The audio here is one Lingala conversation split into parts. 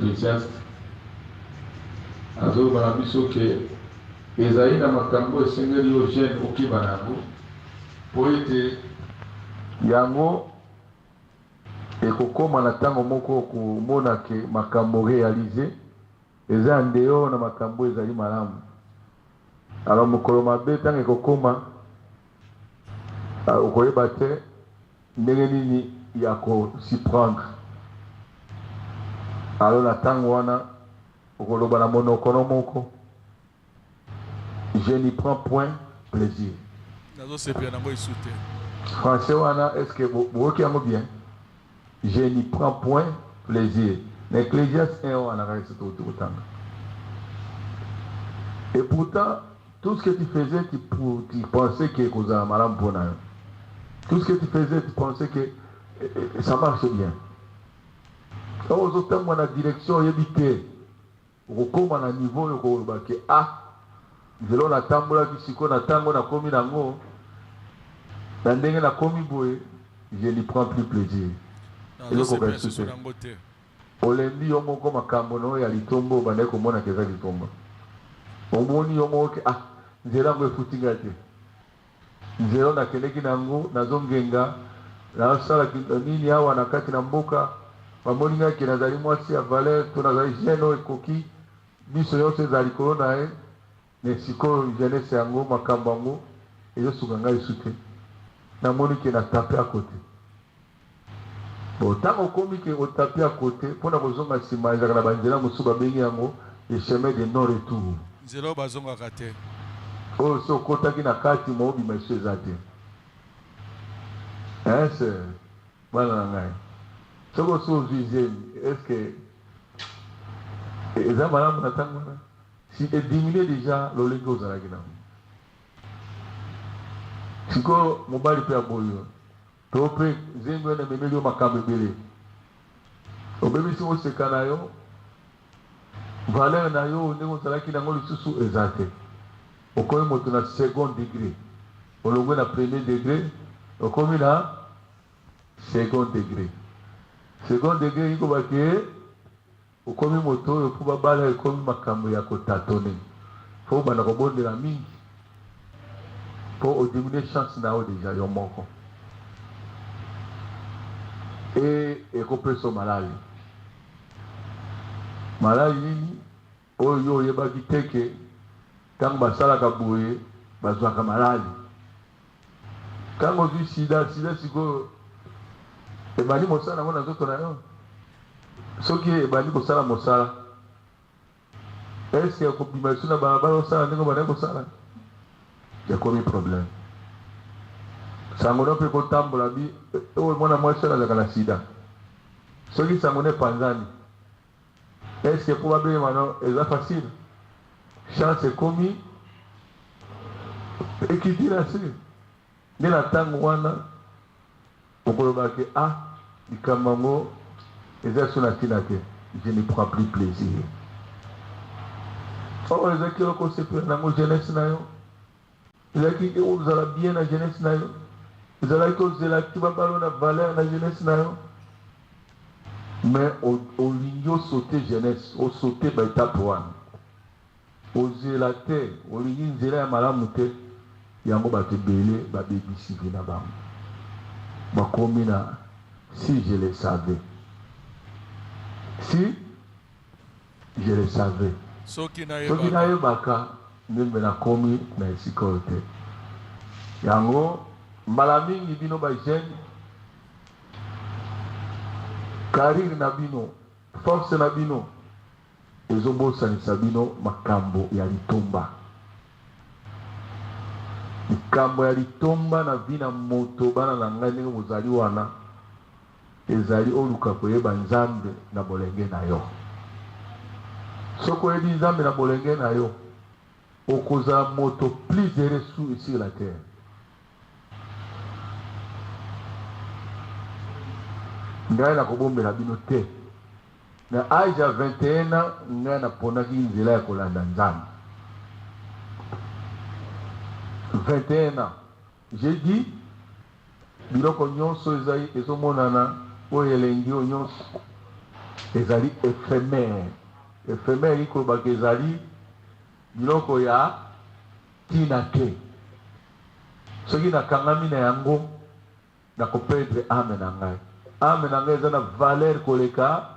Ecclésiaste azobana biso ke ezali na makambo esengeli yo jeune okima nango po ete yango ekokoma na ntango moko okomona ke makambo réalise eza ndeyo na makambo ezali malamu. Alors mokolo mabe ntango ekokoma okoyeba te ndenge nini ya kosi prendre. Alors na ntango wana okoloba na monoko moko, je n'y prends point plaisir. Français wana est-ce que boki yango bien? Je n'y prends point plaisir. L'Ecclésiaste 1 wana karisi totanga. Et pourtant tout ce que tu faisais, tu pensais que kozala malamu mpona yo. Tout ce que tu faisais, tu pensais que ça marche bien. Quand vous êtes dans la direction, vous êtes au na niveau où vous êtes zelo na tambola kisiko na tango na komi nango na ndenge na komi boye, je n'y prends plus plaisir. Olembi yo moko makambo no ya litombo bande komona keza litombo. Omoni yo moko nzela ngo efutinga te. Nzela na keleki nango nazongenga na sala nini awa na kati na mboka bamoni ngaki nazali mwasi ya valeur to nazali jeno ekoki biso yose za likolo na ne siko jeunesse yango makambo yango ezosuka ngai sute namoni ke na tape à côté. Bon tango komi ke otape à côté mpona kozonga nsima ezalaka na banzela mosusu babengi yango le chemin de non retour. Nzela bazongaka te oyo so okotaki na kati maobima esu eza te. Se bana na ngai soko so ozwi est-ce que eza malamu na ntango wana si ediminue déjà lolenge ozalaki nango. Sikoyo mobali mpe aboyo to mpe nzengo ene ememeli yo makambo ebele obebisi oseka na yo valeur na yo ndenge ozalaki nango lisusu eza te. Okomi moto na second degré olongwe na premier degré okomi na second degré. Second degré ikobaki okomi moto oyo mpo babala ekomi makambo ya kotatone fo banda kobondela mingi mpo odiminue chance na yo deja yo moko ekopesa malali nini oyo yo oyebaki teke ntango basalaka boye bazwaka malali. Ntango ozwi sida sikoyo ebandi mosala nango na nzoto na yo soki ebandi kosala mosala eske ekobima esu na balabala osala ndenge obandi kosala ekomi problème. Sango no mpe kotambola bi oyo mwana mwasi oyo azalaka na sida soki sango no epanzani eske mpo babelema no eza facile. Chance ekomi ekiti na se nde na ntango wana okolobaki likambo yango eza so na ntina te, je ne prends plus plaisir. Oyo ezalaki okosepela nango jeunesse na yo, ezalaki ozala bien na jeunesse na yo, ezalaki ozelaki babalo na valeur na jeunesse na yo, mais olingi osote jeunesse, osote baetape wana ozela te, olingi nzela ya malamu te, yango bato ebele babebisi vi na bango bakomi na si je le savais. Si je le savais. Soki nayebaka ndembe nakomi na esika oyo te. Yango mbala mingi bino bajeune carrière na bino force na bino ezobosanisa bino makambo ya litomba. Likambo ya litomba na vina moto bana na ngai ndenge bozali wana ezali oluka koyeba nzambe na bolenge na yo. Soko oyebi nzambe na bolenge na yo okozala moto plus heureux sur la terre. Ngai nakobombela bino te. Na âge ya 21 ans ngai napondaki nzela ya kolanda nzambe. 21 ans. J'ai dit biloko nyonso ezali ezomonana oyo elengi oyo nyonso ezali éphémère. Éphémère ikolobaka ezali biloko ya tina te. Soki nakangami na yango nakoperdre ame na ngai. Ame na ngai eza na valeur koleka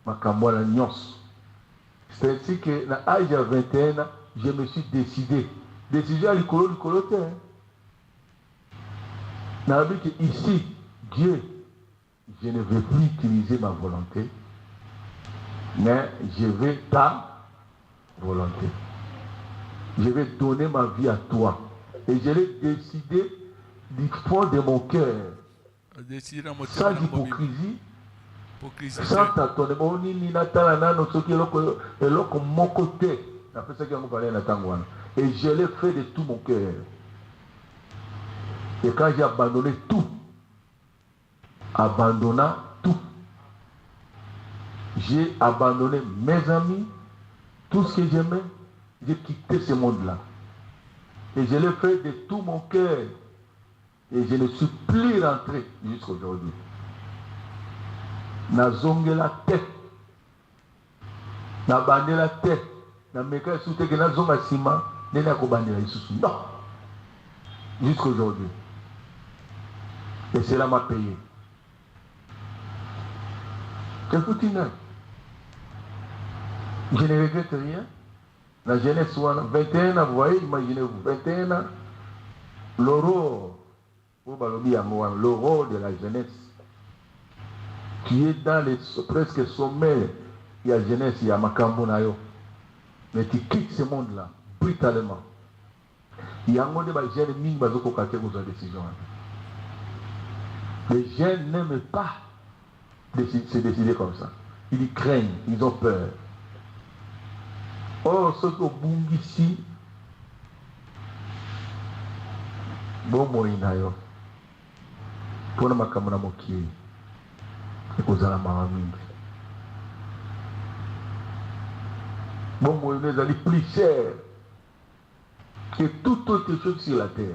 makambo na nyonso. C'est ainsi que na âge ya 21 ans, je me suis décidé. Décision à likolo te. Na vu que ici, Dieu, je ne vais plus utiliser ma volonté, mais je vais ta volonté. Je vais donner ma vie à toi. Et je l'ai décidé du fond de mon cœur. Sans hypocrisie, sans tâtonnement, ni natala nano soki eloko moko te. Et je l'ai fait de tout mon cœur. Et quand j'ai abandonné tout, abandonnant tout, j'ai abandonné mes amis, tout ce que j'aimais, j'ai quitté ce monde-là. Et je l'ai fait de tout mon cœur. Et je ne suis plus rentré jusqu'à aujourd'hui. Nazonge la tête. Nabandé la tête. Nameka soute que nazonga sima. Nena kobandé la isusu. Non. Jusqu'à aujourd'hui. Et cela m'a payé. Quel petit nain. Je ne regrette rien. La jeunesse, 21 ans, vous voyez, imaginez-vous, 21 ans, l'aurore de la jeunesse, qui est dans les presque sommet, il y a jeunesse, il y a Makambo Nayo, mais tu quittes ce monde-là, brutalement. Il y a un monde de jeunes qui ont décision. Les jeunes n'aiment pas se décider comme ça. Ils craignent, ils ont peur. Oh, ce que vous ici, bon moyen yo, pour ma caméra moquée, et pour la maman. Bon moyen est plus cher que toute autre chose sur la terre,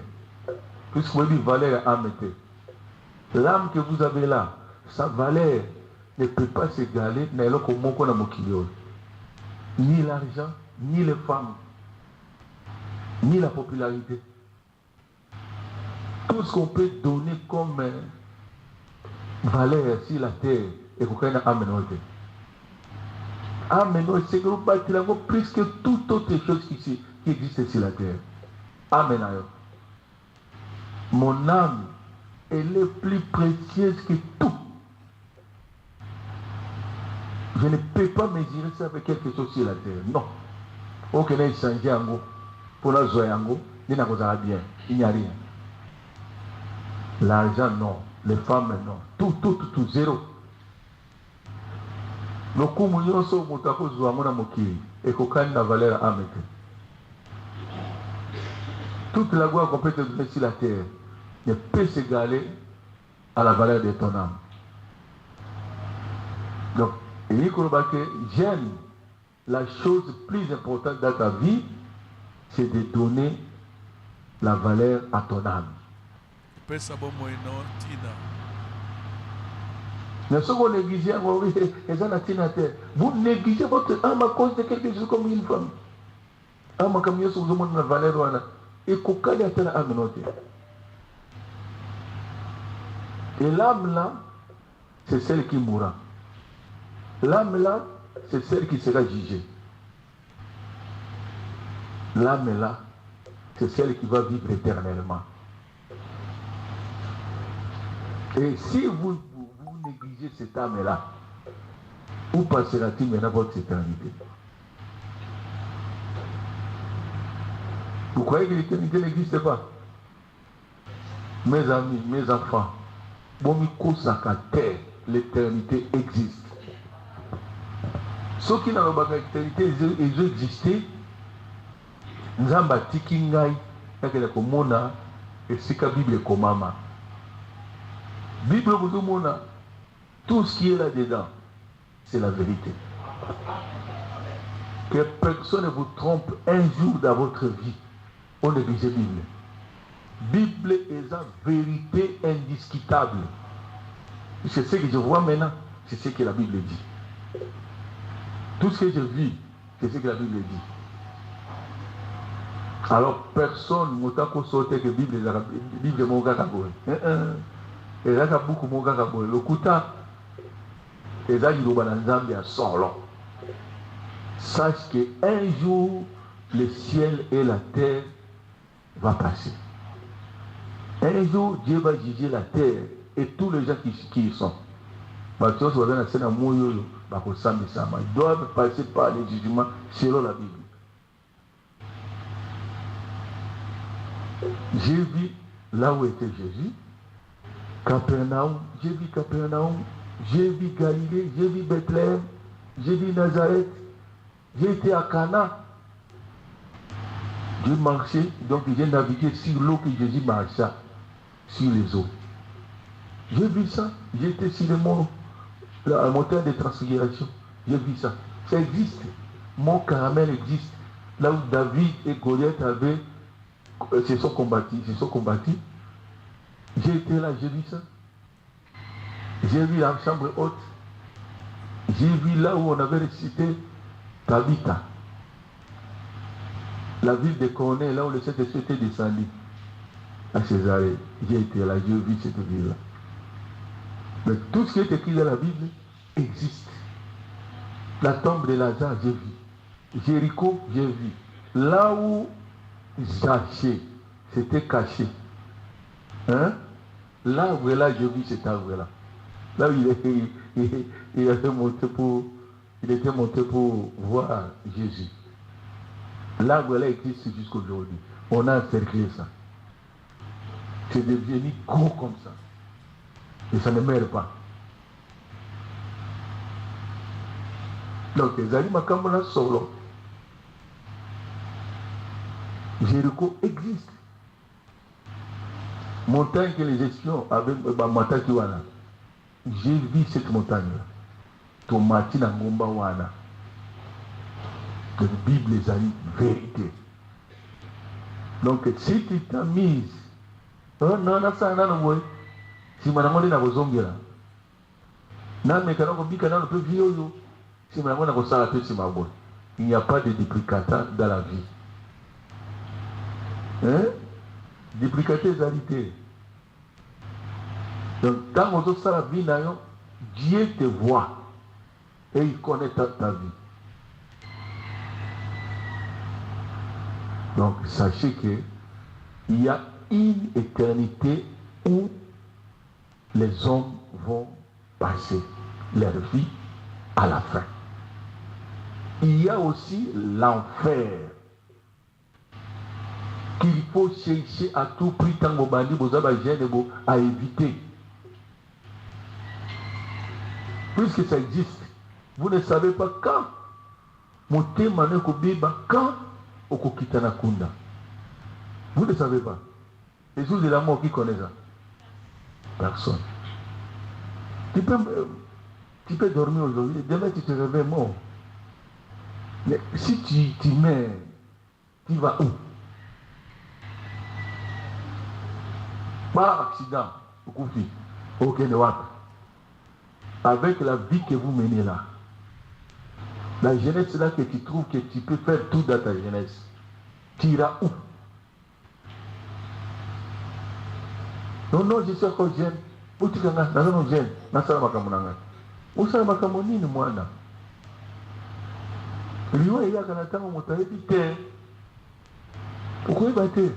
puisque vous avez valeur à mettre. L'âme que vous avez là, sa valeur ne peut pas s'égaler dans le commun na mokilio. Ni l'argent, ni les femmes, ni la popularité. Tout ce qu'on peut donner comme valeur sur la terre et qu'on a amené. Amené, c'est que vous battez plus que toute autre chose qui existe sur la terre. Amen. Mon âme, elle est plus précieuse que tout. Je ne peux pas mesurer ça avec quelque chose sur la terre. Non. Ok, là, il change en pour la joie en il n'y a pas bien. Il n'y a rien. L'argent, non. Les femmes, non. Tout, zéro. Le coup, nous sommes et qu'on a la valeur à mettre. Toute la gloire qu'on peut te donner sur la terre ne peut s'égaler à la valeur de ton âme. Donc, j'aime la chose plus importante dans ta vie, c'est de donner la valeur à ton âme. Mais ce qu'on néglige, vous négligez votre âme à cause de quelque chose comme une femme. Âme comme Yesu vous montre la valeur et qu'aucun de la âme note. Et l'âme là, c'est celle qui mourra. L'âme là, c'est celle qui sera jugée. L'âme là, c'est celle qui va vivre éternellement. Et si vous négligez cette âme là, où passera-t-il maintenant votre éternité? Vous croyez que l'éternité n'existe pas? Mes amis, mes enfants, l'éternité existe. Ceux qui n'ont pas l'éternité, ils ont existé. Nous avons bâti Kingai, et c'est la Bible comme maman. Bible, tout ce qui est là-dedans, c'est la vérité. Que personne ne vous trompe un jour dans votre vie. On néglige la Bible. Bible est la vérité indiscutable. C'est ce que je vois maintenant, c'est ce que la Bible dit. Tout ce que je vis, c'est ce que la Bible dit. Alors personne ne peut sauter que la Bible est mon gars. Et là, il y a beaucoup de gars. Le kuta, et là, il y a un Zambie à solo. Sache qu'un jour, le ciel et la terre vont passer. Un jour, Dieu va juger la terre et tous les gens qui y sont. Ils doivent passer par les jugements selon la Bible. J'ai vu là où était Jésus, Capernaum, j'ai vu Capernaum, j'ai vu Galilée, j'ai vu Bethléem, j'ai vu Nazareth, j'ai été à Cana. J'ai marché, donc j'ai navigué sur l'eau que Jésus marcha, sur les eaux. J'ai vu ça, j'ai été sur le mont, la montagne de transfiguration. J'ai vu ça. Ça existe. Mont Caramel existe. Là où David et Goliath se sont combattus. J'ai été là, j'ai vu ça. J'ai vu la chambre haute. J'ai vu là où on avait récité Tabitha. La ville de Corneille, là où le Saint-Esprit était descendu. À Césarée. J'ai été là, j'ai vu cette ville-là. Mais tout ce qui est écrit dans la Bible existe. La tombe de Lazare, j'ai vu. Jéricho, j'ai vu. Là où Zachée s'était caché. Hein? Là où là, j'ai vu cet arbre-là. Là où il était monté pour voir Jésus. L'arbre-là existe jusqu'aujourd'hui. On a encerclé ça. C'est devenu gros comme ça. Et ça ne meurt pas. Donc, les animaux comme là solo. Jéricho existe. Montagne que les espions avaient, j'ai vu cette montagne-là. Tomati na ngomba wana. La Bible les a dit vérité. Donc, si tu t'as mise, non, ça, non, si madame n'a pas zongera, non, mais quand on dit qu'on peut vivre, si madame n'a pas ça, il n'y a pas de duplicata dans la vie. Hein? Duplicater les réalités. Donc, quand on dit ça, la vie, Dieu te voit et il connaît ta vie. Donc, sachez qu'il y a une éternité où les hommes vont passer leur vie à la fin. Il y a aussi l'enfer qu'il faut chercher à tout prix tant à éviter. Puisque ça existe, vous ne savez pas quand. Quand Okokitana-kunda. Vous ne savez pas. Les jours de la mort, qui connaît ça? Personne. Tu peux dormir aujourd'hui, demain tu te réveilles mort. Mais si tu meurs, tu vas où? Par accident, avec la vie que vous menez là. La jeunesse là que tu trouves que tu peux faire tout dans ta jeunesse. Tu iras où? Non, je suis encore jeune. Où tu es jeune? Où ça va kamonini mwana? Liwa ya kanatanga motayebi te. Pourquoi il va te?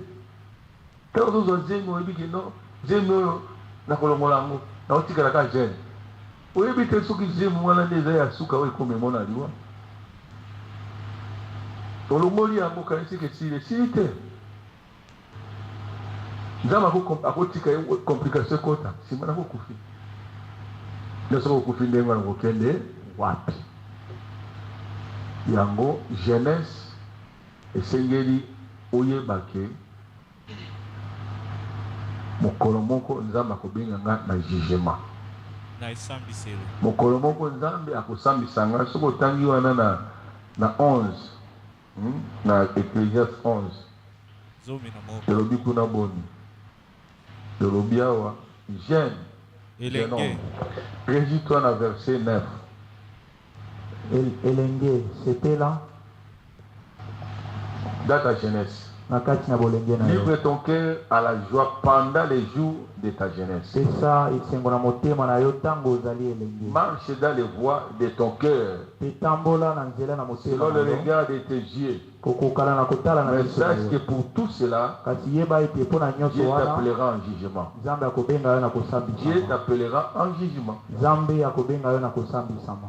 Quand vous avez dit que non, j'aime na kolongolango, na otika la jeune. Où est-ce que tu j'aime mwana déjà ya suka we comme mona liwa? Olomoli yango kanisi ke s'il te. Nzama akotika complication kota, simana kokufi. Nso kokufi ndenga ngokende wapi? Yango jeunesse esengeli oyebake mokolo moko nzamba kobenga nga na jugement. Na isambiselo. Mokolo moko nzambe akosambisa nga soko tangi wana na 11. Na Ecclésiaste 11. Zomi na moko. Elobi kuna boni. Elobi awa jeune. Elenge. Régis-toi dans verset 9. elenge sepela dans ta jeunesse. na kati na bolenge na yo. Livre ton cœur à la joie pendant les jours de ta jeunesse. pesa esengo na motema na yo ntango ozali elenge. Marche dans les voies de ton cœur petambola na nzela na motema selon na le yo regard de tes yeux. kokokala na kotala na Mais miso na sache que yo. pour tout cela, kasi yeba ete mpo na nyonso Dieu wana t'appellera en jugement. nzambe akobenga yo na Dieu kosambisama. t'appellera en jugement. nzambe akobenga yo na kosambisama.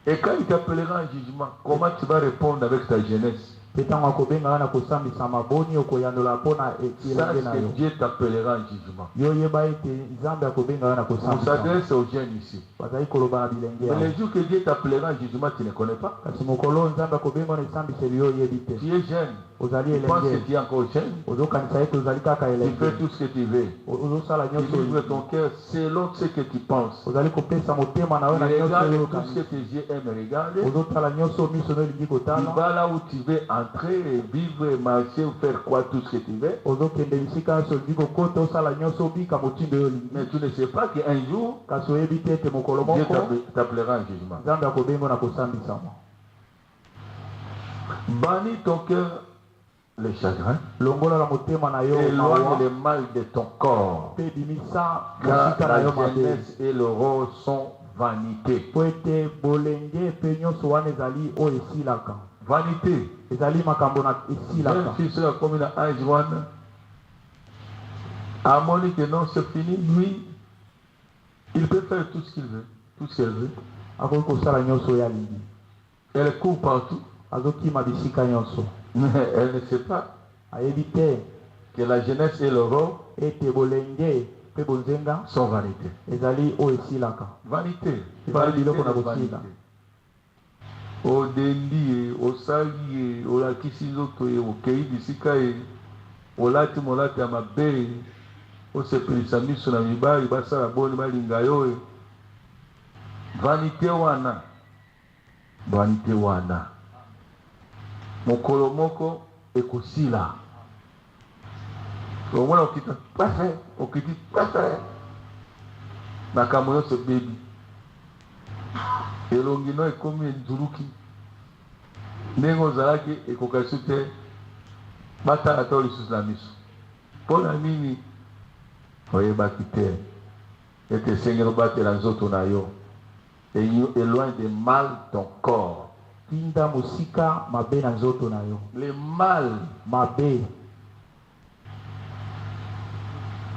Et quand il t'appellera en jugement, comment tu vas répondre avec ta jeunesse? mpe ntango akobenga yo na kosambisama boni okoyandola mpo na elenge na Sache yo. que Dieu t'appellera en jugement. yo yeba ete nzambe akobenga yo na On kosambisama. s'adresse aux jeunes ici. bazali koloba na bilenge Mais yao. les jours que Dieu t'appellera en jugement, tu ne connais pas. kasi mokolo nzambe akobenga na esambiseli yo oyebi te. Tu es jeune. ozali Tu penses que elenge tu es encore jeune. ozokanisa ete ozali kaka Tu fais elenge tout ce que tu veux. ozosala Tu nyonso livres ton cœur selon ce que tu penses. ozali kopesa motema na Tu yo na nyonso regardes oyo tout ce que okanisi. tes yeux aiment regarder. ozotala nyonso miso no elingi Tu kotala. vas là où tu veux entrer, et vivre, marcher ou faire quoi, tout ce que tu veux. ozokende bisika nyonso olingi kokota osala nyonso obika motindo oyo olingi. Mais tu ne sais pas qu'un jour, kasi oyebi te ete mokolo Dieu moko t'appellera en jugement. nzambe akobenga na kosambisama. Bannis ton cœur le chagrin. longola na motema na yo Éloigne mawa le mal de ton corps. mpe bimisa Car mosika na la yo mabe. jeunesse et le rôle sont vanité. po ete bolenge mpe nyonso wana ezali oyo esilaka. Vanité. ezali makambo na Même esilaka. si c'est comme une âge wana, à Monique, non, c'est fini. Lui, il peut faire tout ce qu'il veut, tout ce qu'elle veut. akoki kosala nyonso oyo alingi. Elle court partout, azokima bisika nyonso. mais elle ne sait pas ayebi te que la jeunesse et le rôle ete bolenge mpe bonzenga sont vanité. ezali oyo esilaka. Vanité. ezali biloko na de kosila. vanité. Odendi ye, osali ye, olakisi nzoto ye, okei bisika ye, olati molati ya mabe ye, osepelisa miso na mibali basala boni balinga yo ye. Vanité wana. Vanité wana. Mokolo moko ekosila. Omona okita pafe, okiti pafe. Makambo nyonso bebi. elongi no ekomi enzuruki ndenge ozalaki ekokasi te batala to lisusu na miso mpo na nini oyebaki te ete esengeli obatela nzoto na yo éloigne de mal ton corps. tinda mosika mabe na nzoto na yo. Le mal mabe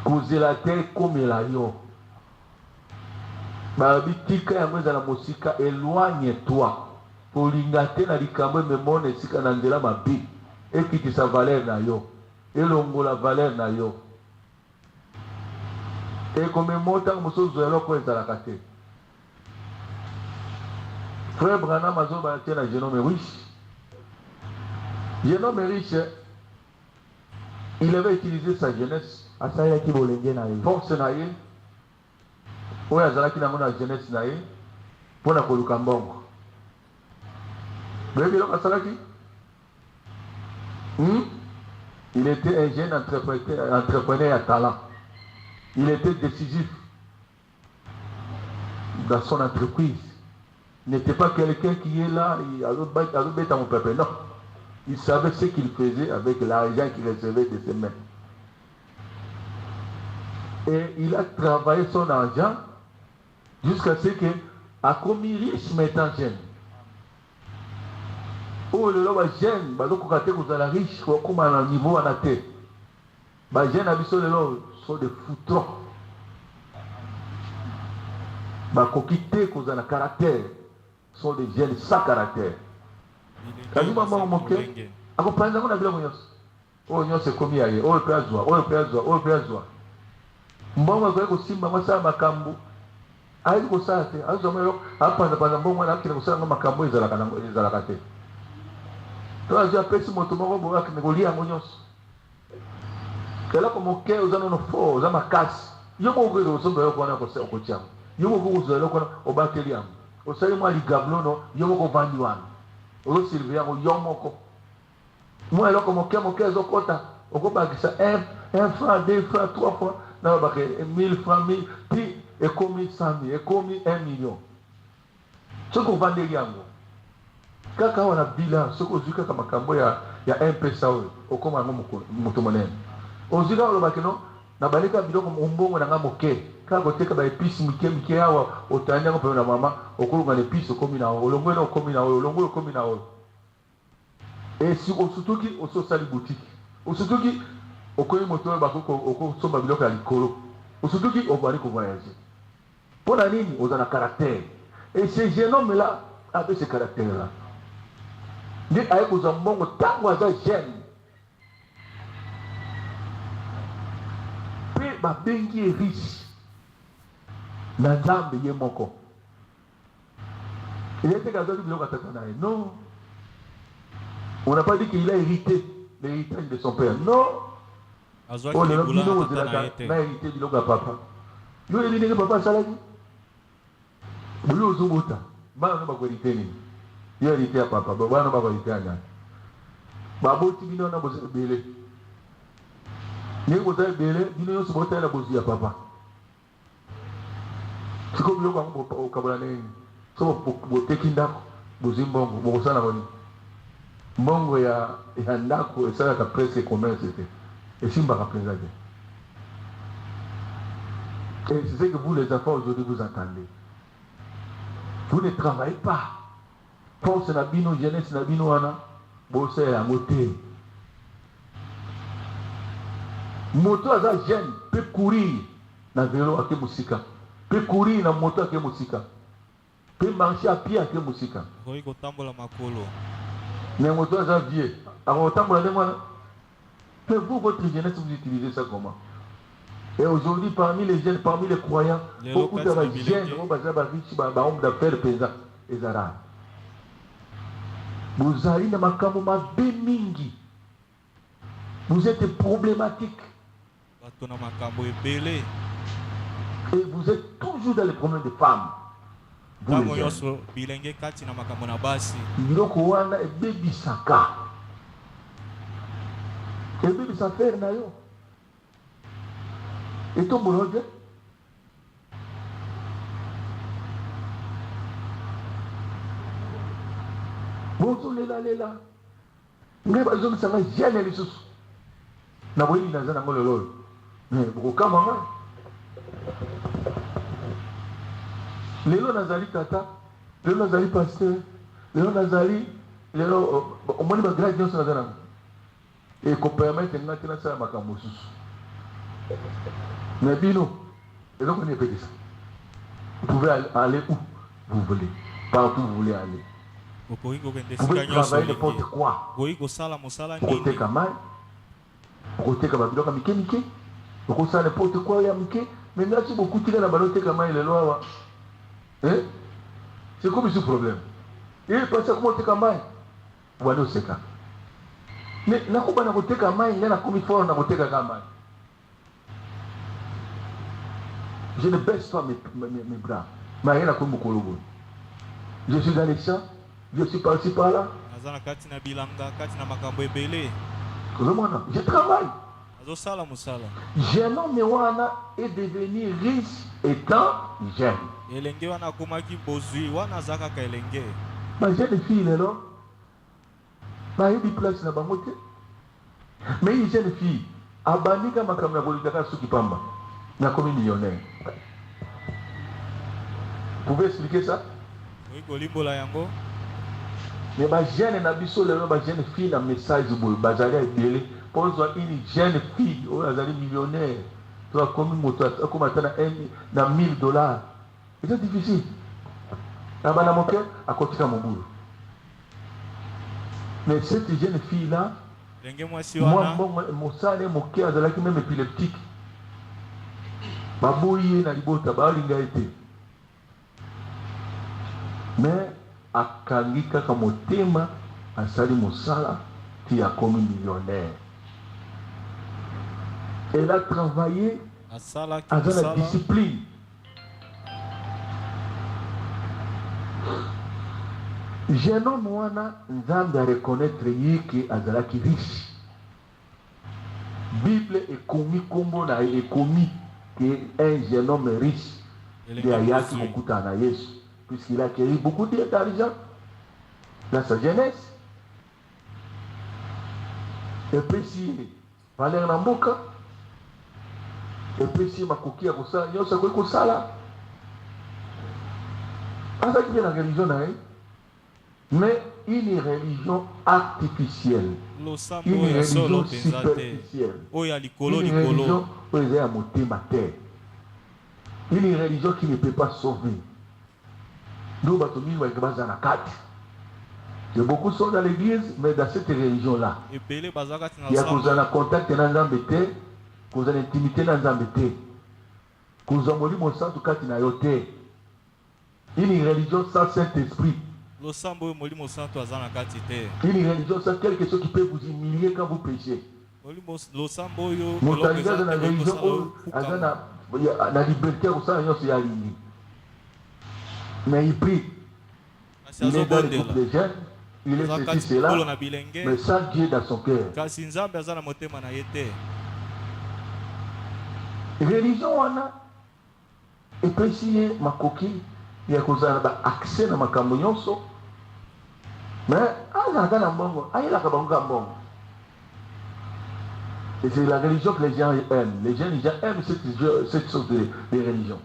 kozela te ekomela yo balobi tika yango ezala mosika éloigne toi kolinga te na likambo ememona esika na nzela mabe ekitisa valeur na yo elongola valeur na yo ekomema ntango mosusu ozwa eloko ezalaka te. Frère Branham azobala te na jeune homme riche. Jeune homme riche, il avait utilisé sa jeunesse, asalaki bolenge na ye force na ye oyo azalaki nango na jeunesse na ye mpo na koluka mbongo. Boyebi eloko asalaki. Il était un jeune entrepreneur à talent. Il était décisif dans son entreprise. Il n'était pas quelqu'un qui est là, il avait mon peuple. Non. Il savait ce qu'il faisait avec l'argent qu'il recevait de ses mains. Et il a travaillé son argent jusqu'à ce qu'il a commis riche maintenant jeune. Oh, le loi jeune, bah la riche, comme à un niveau à la tête. Bah jeune a vu sur le lot, sont des foutrons. Bah kokite cause à la caractère, sont des jeunes sans caractère. Quand maman moqué, accompagne on a bien mon oh non c'est comme hier, oh le pèse oh le pèse. Mbongo kwa kusimba mwasa makambu. Ayi kusate, azomelo hapa na pana mbongo na kile kusanga makambu izalaka te. To azia pesi moto moko boka kinegolia ngonyos. Kala ko moke uzana no fo, za makasi. Yo mo ngwe uzombe yo kwana ko se okocham. Yo mo ko uzalo kwana obakeli am. Osali mwa ligablono yo mo ko vandi wana. Ozo silvia ko yo moko. Moi eloko moke zokota okobakisa 1 franc 2 francs 3 francs na ba 1000 francs 1000 puis ekomi 100 000 ekomi 1 million. Soko vandeli yango kaka wana bila soko zuka kama kambo ya M-Pesa oyo okoma ngo moto monene ozika olobaki no na balika biloko mbongo na nga moke kaka koteka ba épice mike awa otanya ngo pena mama okolunga na épice okomi na olongo na okomi na olongo okomi na oyo et si osutuki ososali boutique osutuki okoyi moto oyo bakoko okosomba biloko ya likolo osutuki obali ko voyager pona nini ozana caractère et ce jeune homme là avec ce caractère là ndi aye kuza mbongo tango aza jeune pe babengi riche na nzambe ye moko il était gazoli biloko atata na ye non on n'a pas dit qu'il a hérité l'héritage de son père non oh lelo bino ozelaka na hérité biloko ya papa yo yebi ndenge papa asalaki boli ozobota bana no bakohérité nini yo hérité ya papa bana bakohérité ya nani baboti bino na boza ebele ndenge boza ebele bino nyonso botali na bozwi ya papa siko biloko yango okabola nini so boteki ndako bozwi mbongo bokosala ngo nini mbongo ya ndako esalaka presque commerce te esimbaka mpenza te et c'est ce que vous les enfants aujourd'hui vous entendez. Vous ne travaillez pas. Force na bino, jeunesse na bino wana, bosse ya moté. Moto aza jeune, peut courir na vélo ake musika. Peut courir na moto ake musika. Peut marcher à pied ake musika. Koi kotambola makolo. Mais moto aza vieux. Alors tambola de moi. Mais vous, votre jeunesse, vous utilisez ça comment? Et aujourd'hui, parmi les jeunes, parmi les croyants, beaucoup de jeunes, riches, hommes d'affaires, présents, les arabes. Vous allez dans ma caméra, vous êtes problématique. Et vous êtes toujours dans les problèmes de femmes. Vous les jeunes. Biloko wana ebebisaka. Ebebisa faire na yo. Et ton boulot, bonjour Léla. Mais par exemple, ça va gêner les sous. Na boyi na zana ngolo lolo. Mais pourquoi maman? Lelo nazali tata, lelo nazali pasteur, lelo nazali lelo au moins ba grade nyonso nazana. Et qu'on permette ngati na sala makambo susu. Mais bino, et donc on est pété ça. Vous pouvez aller où vous voulez, partout où vous voulez aller. Vous pouvez travailler n'importe quoi. Côté Kamai, côté Kamabilo Kamike, vous pouvez faire n'importe quoi, mais là, si beaucoup de gens ont été Kamai, les lois, c'est comme ce problème. Et il pense à comment tu Kamai. Voilà, c'est ça. Mais là, quand on a côté Kamai, il y a comme il faut, on a côté Kamai. Je ne baisse pas mes bras. Je suis dans les champs, je suis par-ci par-là. Je travaille. Jeune homme est devenu riche étant jeune. Ma jeune fille, là, ma jeune place na bangote. Mais une jeune fille, abanika makamna bolitaka sukipamba. Na comme millionnaire. Vous pouvez expliquer ça? Mais ma jeune nabiso le ma jeune fille na message boy bazali ebele pour une jeune fille ou azali millionnaire. Tu as comme moto comme atana na $1000. C'est difficile. Na bana moke akotika mon boulot. Mais cette jeune fille là moi mon sale mon cœur azalaki même épileptique. Babouye na libota balinga été. Mais akangika kama motema asali mosala qui a commis millionnaire. Elle a travaillé à la discipline. Jeune homme wana nzambe a reconnaître yiki azalaki riche. Bible est commis kombo na est commis qu'un jeune homme riche de Ayaki Mokuta na Yesu, puisqu'il a acquis beaucoup d'argent. dans sa jeunesse. Et puis si Valère Namboka, et puis si Makoki a Kosala, il y a aussi Kosala. Ça qui vient la religion, mais une religion artificielle, une religion superficielle, une religion où il y a une religion qui ne peut pas sauver. Nous, beaucoup sont dans l'église, mais dans cette religion-là, il y a un contact dans l'ambité, une intimité dans l'ambité, une religion sans Saint-Esprit. Une religion sans quelque chose qui peut vous humilier quand vous péchez. La liberté au sein de la ligne. Mais il prie. Il est dans le groupe des jeunes. Il est ceci, cela. Mais sans Dieu dans son cœur. Religion, on a. Et puis, si ma coquille, il y a accès à ma camionso. Mais, et c'est la religion que les gens aiment. Les gens aiment cette sorte de religion.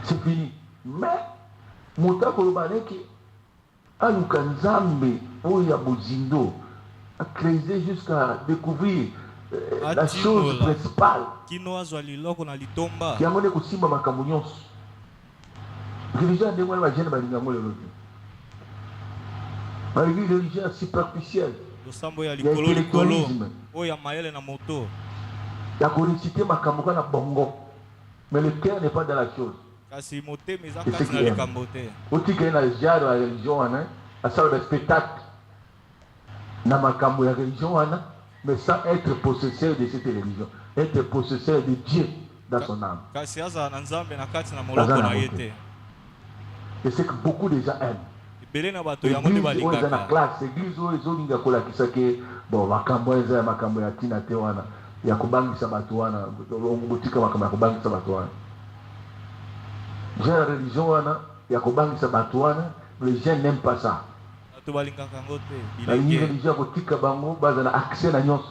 C'est fini. Mais, Mouta Kolobaneki, Aluka Nzambe, Oya Bozindo, a creusé jusqu'à découvrir la chose principale. Qui a mené Kosimba Makamunios. Religion de moi, la jeune Balingamole. Malgré les religions superficielles, il y a l'intellectualisme. Il y a récité Makamuka na bongo. Mais le cœur n'est pas dans la chose. Et c'est qu'il y a. Aussi qu'il y a dans la religion, à ça le spectacle. Dans Makamu la religion, mais sans être possesseur de cette religion. Être possesseur de Dieu dans son âme. Et c'est que beaucoup de gens aiment. L'église où ils ont la classe, l'église où ils ont une colakisa que bon, makambo eza makambo ya tina te wana ya kubangisa batu wana ngotika makambo ya kubangisa batu wana. La religion wana ya kubangisa batu wana, les gens n'aiment pas ça. La religion ya kotika bango baza na accès na nyos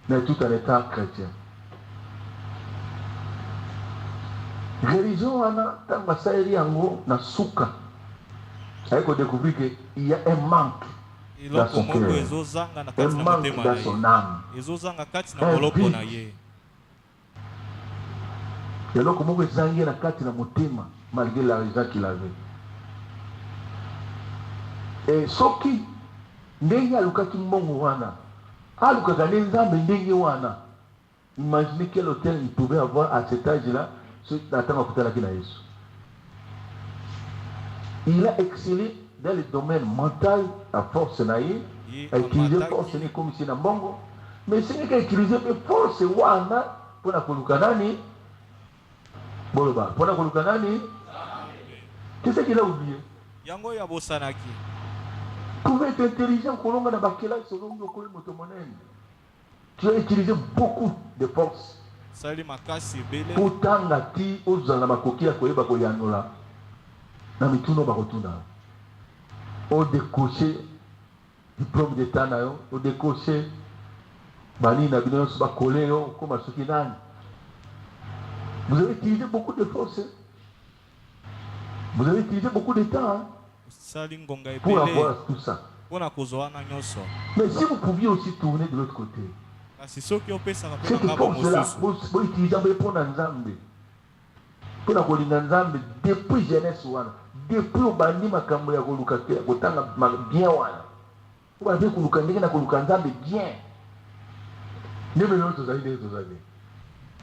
na tout en étant chrétien. Religion wana tanga sairi yango na suka. Il faut découvrir qu'il y a un manque dans son cœur, un manque dans son âme, un vide. Et alors, comment vous avez la carte dans mon thème, malgré l'argent qu'il avait. Et ce qui, n'est-ce pas le monde wana, alors que les âmes n'est wana, imaginez quel hôtel il pouvait avoir à cet âge-là, ce qui attend à côté de la Guinée. Il a excellé dans le domaine mental, à force naïe, a utilisé force naïe comme si Nambongo, mais ce n'est qu'à utiliser force wana pour la Kolukanani, Boloba, pour la Kolukanani, qu'est-ce qu'il a oublié? Pour être intelligent, Kolonga Nabakela, selon le Kolo Motomonen, tu as utilisé beaucoup de force. Pourtant, la ti aux Alamakoki à Koyeba Koyanola. Au décoché diplôme d'état, au décoché Bani Nabino Bakoléo, comme à Sukinan. Vous avez utilisé beaucoup de force. Vous avez utilisé beaucoup de temps pour avoir tout ça. Mais si vous pouviez aussi tourner de l'autre côté, cette force-là, vous utilisez pour Nzambe. Pour la Nzambe, depuis jeunesse, depuis au bandi makambo ya koluka kotanga bien wana on va dire koluka ndenge na koluka Nzambe bien ndembe loto za ile tozali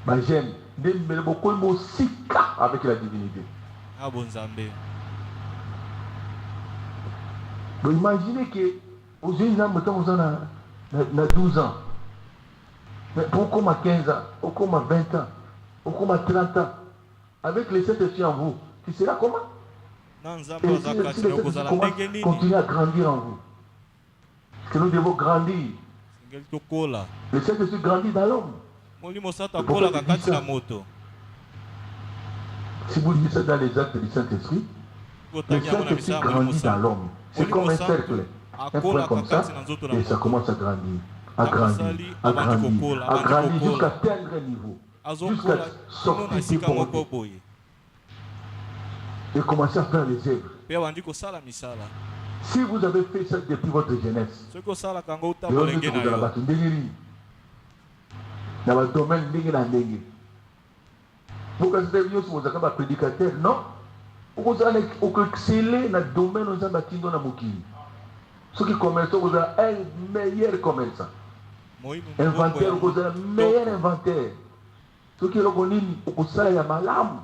ba jeune ndembe beaucoup mosika avec la divinité bon Nzambe. Vous imaginez que aux jeunes hommes temps na 12 ans, mais pourquoi à 15 ans, pourquoi à 20 ans, pourquoi à 30 ans, avec les 7 esprits en vous, tu seras comment? Continuez à grandir en vous. Parce que nous devons grandir. Le Saint-Esprit grandit dans l'homme. Si vous lisez ça dans les actes du Saint-Esprit, le Saint-Esprit grandit dans l'homme. C'est comme un cercle. Un point comme ça, et ça commence à grandir. À grandir, à grandir, à grandir jusqu'à atteindre un niveau. Jusqu'à sortir du pauvreté. Et commencer à faire les œuvres. Si vous avez fait ça depuis votre jeunesse, dans le domaine de vous êtes un prédicateur, non? Vous allez exceller dans le domaine de la mokili. Ceux qui commerçent, vous avez un meilleur commerçant. Inventaire, vous avez un meilleur inventaire. Ceux qui ont vous avez malam.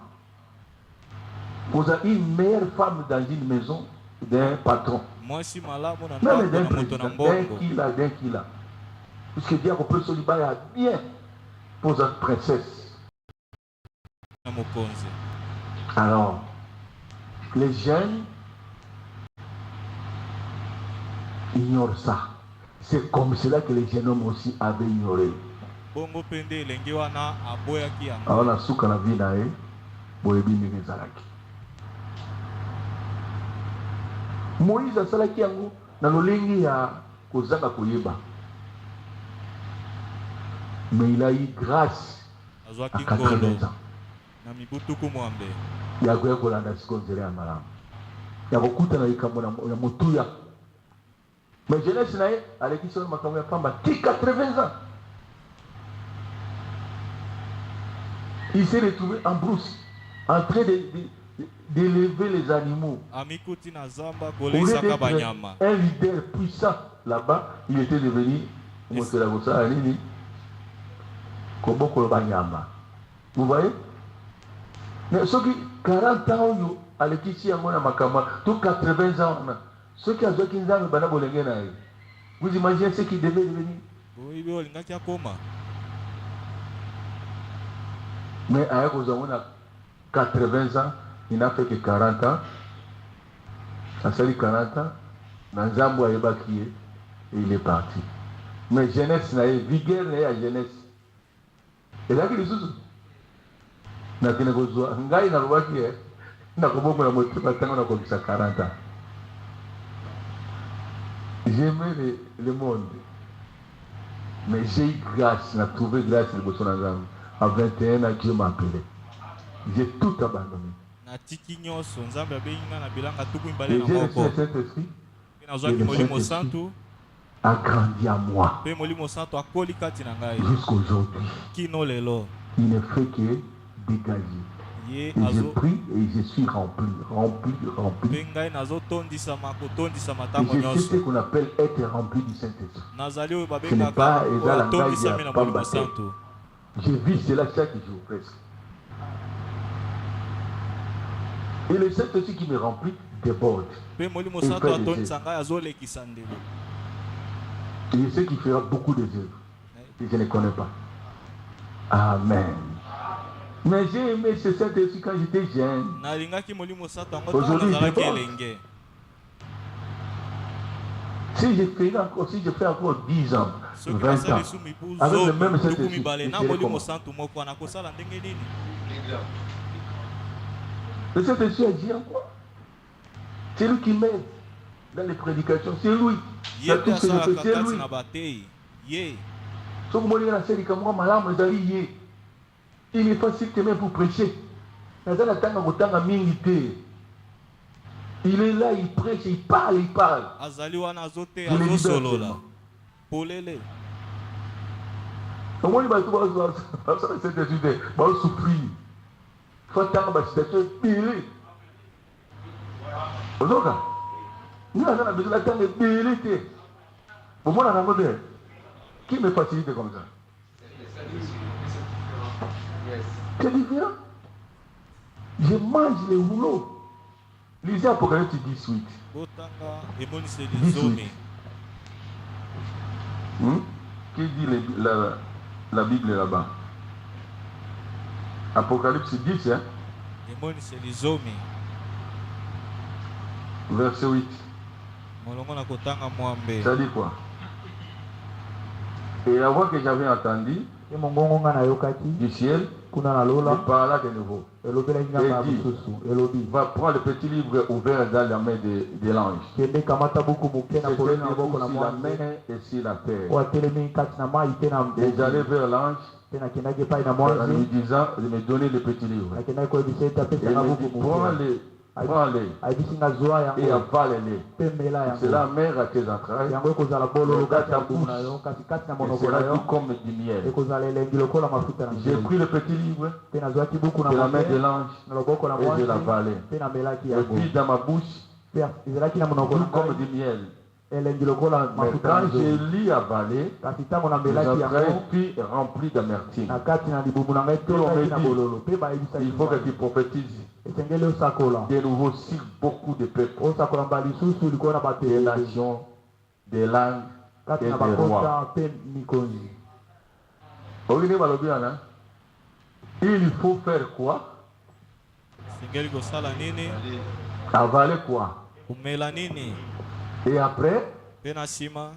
Vous avez une meilleure femme dans une maison d'un patron. Même d'un président, d'un kila. Puisque Dieu a compris ce libère bien pour une princesse. Alors, les jeunes ignorent ça. C'est comme cela que les jeunes hommes aussi avaient ignoré. Alors, la souka la vie nae, boyebi nezalaki. Moïse a salaki yango na lolengi ya kozanga koyeba. Mais il a eu grâce à 80 ans. Il y a quoi kolanda sikonzere ya malamu. Ya kokuta na likambo na motuya. Mais jeunesse nae aleki solo makambo ya pamba ti 80 ans. Il s'est retrouvé en brousse, en train d'élever les animaux. Au lieu d'être un leader puissant là-bas, il était devenu vous voyez? Mais ceux qui 40 ans, à l'équipe, tout 80 ans, ceux qui ont 15 ans, vous imaginez ce qui devait devenir? Mais à 80 ans, il n'a fait que 40 ans. Ça fait 40 ans. Dans Zambou, et il est parti. Mais jeunesse, vigueur, la jeunesse. Et là, il est sous. Il n'a pas 40 ans. J'aimais le monde. Mais j'ai eu grâce, j'ai trouvé grâce de Bolsonaro. À 21 ans, Dieu m'a appelé. J'ai tout abandonné. Et j'ai laissé le Saint-Esprit. Et le Saint-Esprit a grandi à moi. Jusqu'aujourd'hui. Il ne fait que dégager. Et je prie et je suis rempli. Et je sais ce qu'on appelle être rempli du Saint-Esprit. Ce n'est pas je vis cela chaque jour presque. Et le Saint-Esprit qui me remplit déborde. Et je sais qu'il fera beaucoup de œuvres. Et je ne connais pas. Amen. Mais j'ai aimé ce Saint-Esprit quand j'étais jeune. Aujourd'hui, je déborde. Si je fais encore 10 ans, 20 ans, avec le même Saint-Esprit, le Saint-Esprit a dit en quoi? C'est lui qui m'aide dans les prédications, c'est lui. Dans tout ce que je fais, c'est lui. Il est facile même pour prêcher. Il est là, il prêche, il parle. Je le libère seulement. Comment il va souffrir? Il faut attendre la situation pérée. Nous avons besoin d'attendre pérée. Qui me facilite comme ça? C'est différent. Je mange les rouleaux. Lisez Apocalypse 18. 18. Qui dit la Bible là-bas? Apocalypse 10, hein? Verset 8. Ça dit quoi? Et avant que j'avais entendu du ciel, kuna na Il lola parla de nouveau. elobelaki ngamba ya Et dit, mosusu elobi va prendre le petit livre ouvert dans la main de l'ange. kende kamata buku moke na C'était poloni na debout maboko na sur la mwanzi mer et sur la terre. oyo atelemi kati na mai te na Et j'allais mbuki vers l'ange te nakendaki epai na en lui mwanzi disant de me donner le petit livre. nakendaki koyebisa ete Et apesanga il me buku dit, moke prends-les ayebisi nga zwa et yango avale-les. mpe mela C'est la yango mer à tes entrailles. yango ekozala bololo Dans kati ta ya mbumu na bouche. yo kasi kati na Et monoko sera na yo tout comme du miel. ekozala elengi lokola mafuta na J'ai nzeli pris le petit livre mpe nazwaki buku na de la main moke de l'ange na loboko na et je mwanzi l'avalai. mpe namelaki Et yango puis dans ma bouche, mpe ezalaki na monoko na tout comme ngai du miel. elengi lokola Mais mafuta quand na j'ai nzeli lu avalé, kasi ntango les namelaki entrailles yango puis remplis d'amertume. na kati na libumu na ngai tolaki na bololo mpe bayebisaki Il faut que ngai tu prophétises esengeli osakola de nouveau sur beaucoup de peuples, osakola mbala lisusu likolo na bato des ebele nations, des langues kati et na des rois. bakota mpe mikonzi Olingi balobi wana, il faut faire quoi? Singeli kosala nini? Avaler quoi? Kumela nini? Et après, Pe na nsima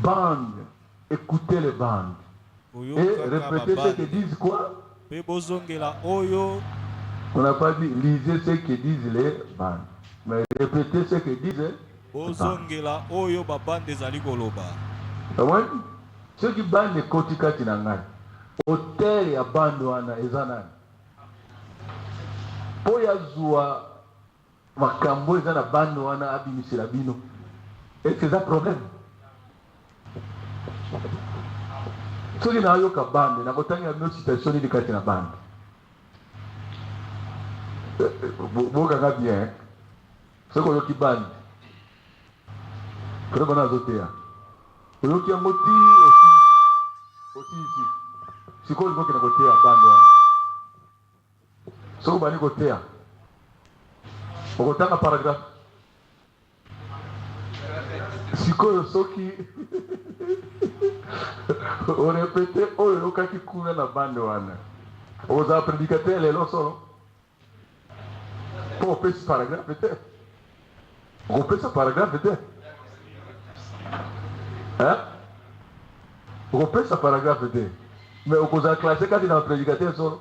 bande, écoutez les bandes. Et koyokaka répétez ce que babande disent quoi? mpe bozongela oyo On n'a pas dit lisez ce que disent les bandes, mais répétez ce que disent les bandes. bozongela oyo babande ezali koloba. Omoni soki bande ekoti kati na ngai hotel ya bande wana eza nani mpo yazwa makambo eza na bande wana abimisela bino ese eza problème soki nayoka bande nakotangela bino citation nini kati na bande bokanga bien soki oyoki bande kote bona azoteya oyoki yango ti osilisi sikoyo olingi okende koteya bande wana soki obandi koteya okotanga paragraphe sikoyo soki orepete oyo oyokaki kuna na bande wana okozala prédicateur lelo solo mpo opesi paragraphe te okopesa paragraphe te okopesa paragraphe te mais okozala classé kati na prédicateur solo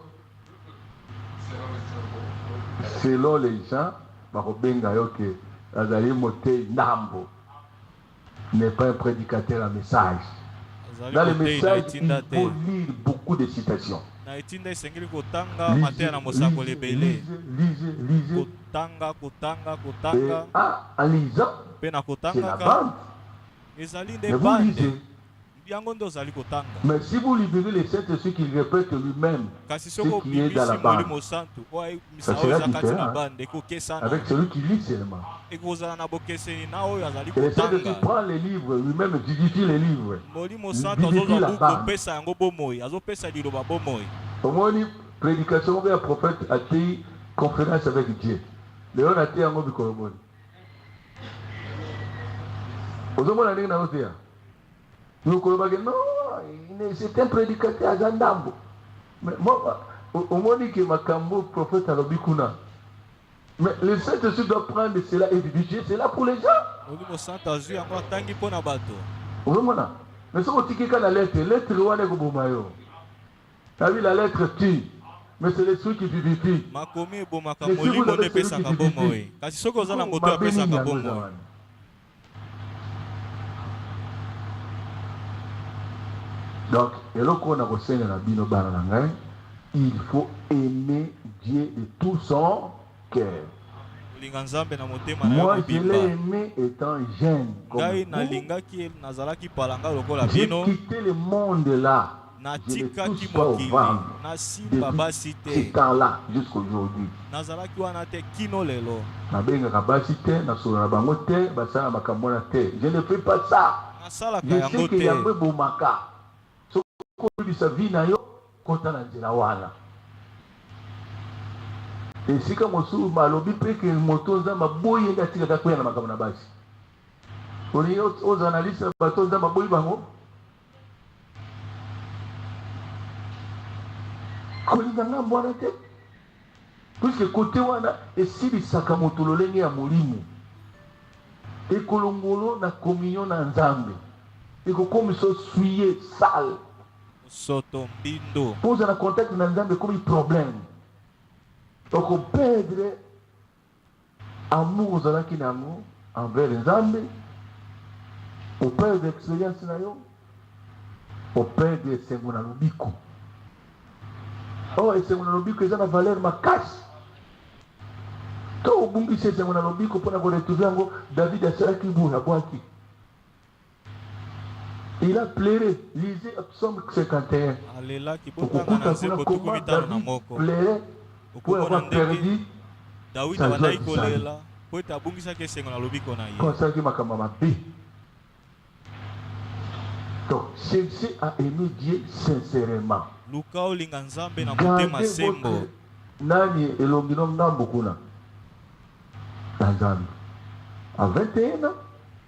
selon les gens bakobenga yo ke azali motei ndambo n'est pas un prédicateur à message. Dans le message, il faut lire beaucoup de citations. Lisez, lisez. Et en lisant, c'est la bande. Mais vous lisez. Mais si vous libérez les Saint-Esprit qui répète lui-même ce qui est dans la bande, ça sera différent avec celui qui lit seulement. Et le Saint-Esprit prend les livres, lui-même vivifie les livres. Vivifie la bande. Au moins, une prédication vers un prophète a été conférence avec Dieu. Léon a été en mode Koromoni. Aux hommes, on a dit que nous non, c'est un prédicateur à Zandambo. Mais moi, au moins que Makambo, prophète à l'Obikuna. Mais le Saint-Esprit doit prendre cela et diriger cela pour les gens. Mais si on dit la lettre, la lettre tue. Mais c'est l'esprit qui vivifie. Mais si vous avez celui qui vivifie, donc, il faut aimer Dieu de tout son cœur. Moi, je l'ai aimé étant jeune. J'ai quitté le monde là. Je ne touche pas au ventre. Depuis ce temps-là jusqu'aujourd'hui. Je ne fais pas ça. Je sais qu'il y a un peu de maka. Sa vie na yo kota na nzela wana esika mosusu balobi mpe ke moto nzambe boyi nde atikaka koya na makambo na basi olingi ozala na liste bato nzambe boyi bango kolinga ngambo wana te puiske kote wana esilisaka moto lolenge ya molimo ekolongolo na communion na nzambe ekokomisa suye sale soto mbindo Pose na contact na nzambe comme problème. Donc perdre amour ozalaki nango envers nzambe, operdre expérience na yo, operdre esengo na lobiko. Oh, esengo na lobiko eza na valeur makasi. To obungisi esengo na lobiko mpona koretrouve yango, David asalaki boye abwaki. Il a pleuré. Lisez Psaume 51. alelaki botanga na nzembo tuku mitano na moko pleurait pour okomona avoir ndenge perdu dawidi sa joie abandaki du kolela po ete abungisaki esengo na lobiko na ye consacré makambo mabe. Donc, cherchez à aimer Dieu sincèrement. luka olinga nzambe na motema Gardez sembo votre nani elongino ngambo kuna na nzambe. À 21 ans,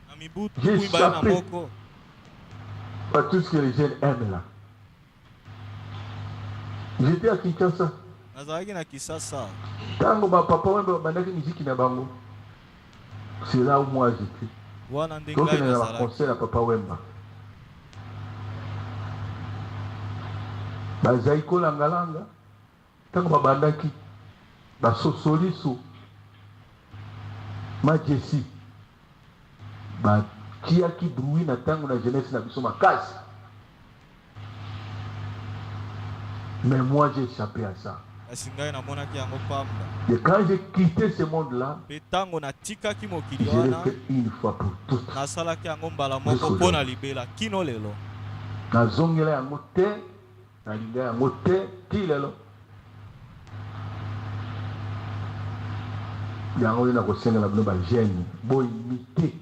na mibu J'ai tuku mibale na échappé. moko pas tout ce que les jeunes aiment là. J'étais à Kinshasa. nazalaki na kisasa Tango ba papa wembe bandaki muziki na bango. C'est là où moi j'étais. wana nde Donc ngai il y a un nazalaki concert à Papa Wemba. Bazai kolanga-langa. Tango babandaki. Basosoliso. Majesi. Batiaki bruit na tango na jeunesse na biso makasi. Mais moi j'ai échappé à ça. kasi ngai namonaki yango pamba Et quand j'ai quitté ce monde-là, mpe ntango natikaki mokili je l'ai wana fait une fois pour toutes. nasalaki yango mbala moko mpo na libela kino lelo Nazongela yango te, nalinga yango te, ti lelo. Yango ina kosenga na bino ba jeune, bo imité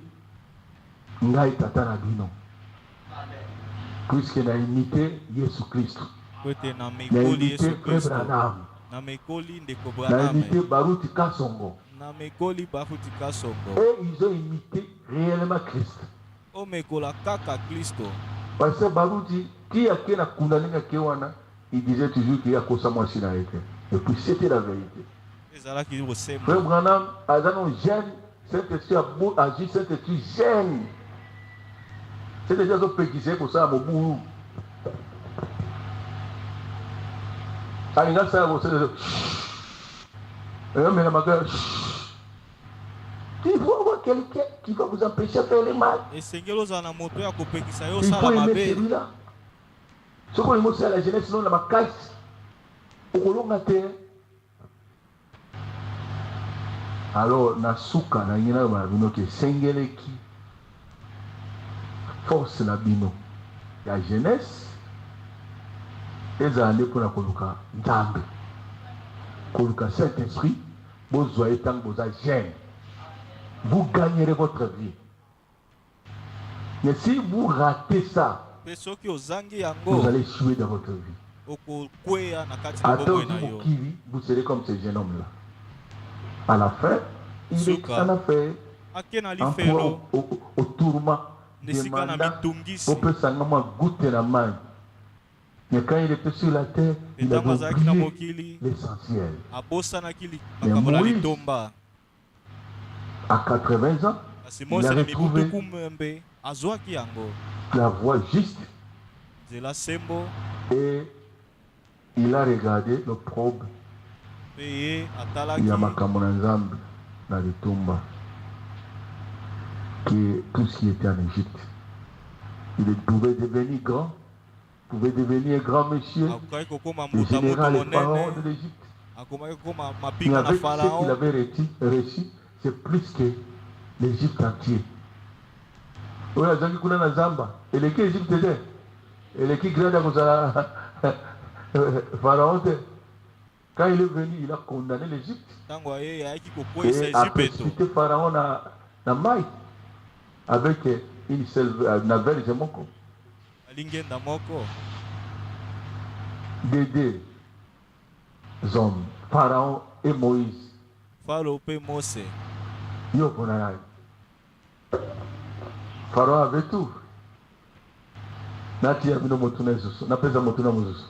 ngai tata na bino. Puisque na imité Yesu Christ. po ete Na namekoli imité yesu Frère kristo Branham. namekoli ndeko Na braname imité Baruti Kasongo. namekoli baruti kasongo Et ils ont imité réellement Christ. omekola kaka kristo Parce que Baruti, qui a qui na kundalinga kewana, il disait toujours qu'il y a kosa moi si na été. Et puis c'était la vérité. ezalaki bosembo Frère Branham, Azano jeune, Saint-Esprit a beau agir, Saint-Esprit jeune. Saint-Esprit a péquissé pour ça à Mobu. Alinga ça, vous savez, mais la maga, il faut avoir quelqu'un qui va vous empêcher de faire le mal. esengeli ozala na moto ya kopekisa yo Il faut osala aimer mabe celui-là. Ce qu'on aime, c'est la jeunesse, non, la macasse. Au colon terre. Alors, Nasuka, na yina mabino ke sengeleki force na bino ya jeunesse ezali pour la koluka nzambe koluka Saint-Esprit bozwa etang boza jeune vous gagnerez votre vie. Mais si vous ratez ça, mpe soki ozangi vous yango allez échouer dans votre vie. okokweya na kati na bomoi na yo Vous serez comme ce jeune homme-là. À la fin, il est en affaire, ake na en lifelo au tourment, nesika na demandant mitungisi au peu sangama goûter la main. Mais quand il était sur la terre, il ntango avait azalaki na oublié mokili l'essentiel. abosanaki Mais makambo na Moïse, litomba À 80 ans, kasi il mose a na retrouvé mibutuku mwembe azwaki yango la voie juste nzela sembo et il a regardé le probe. mpe ye Il y a atalaki makambo na nzambe na litomba que tout ce qui était en Égypte. Il pouvait devenir grand, pouvait devenir grand monsieur, akokaki kokóma le moto ya moto général et pharaon monene de l'Égypte. akomaki kokóma Mais mapinga na avec ce qu'il faraon avait reçu, c'est plus que l'Égypte entier. Oui, azaki kuna na zamba, eleki Égypte te, eleki grande ya kozala pharaon te. Quand il est venu, il a condamné l'Égypte. ntango aye ayaki kokweyisa Et a ejipito précipité Pharaon na Maï avec une seule verge moko. alingenda moko Des deux hommes, Pharaon et Moïse. falo mpe mose Yo ponanai. Pharaon avait tout. Nati ya bino motuna esusu, napeza motuna mosusu.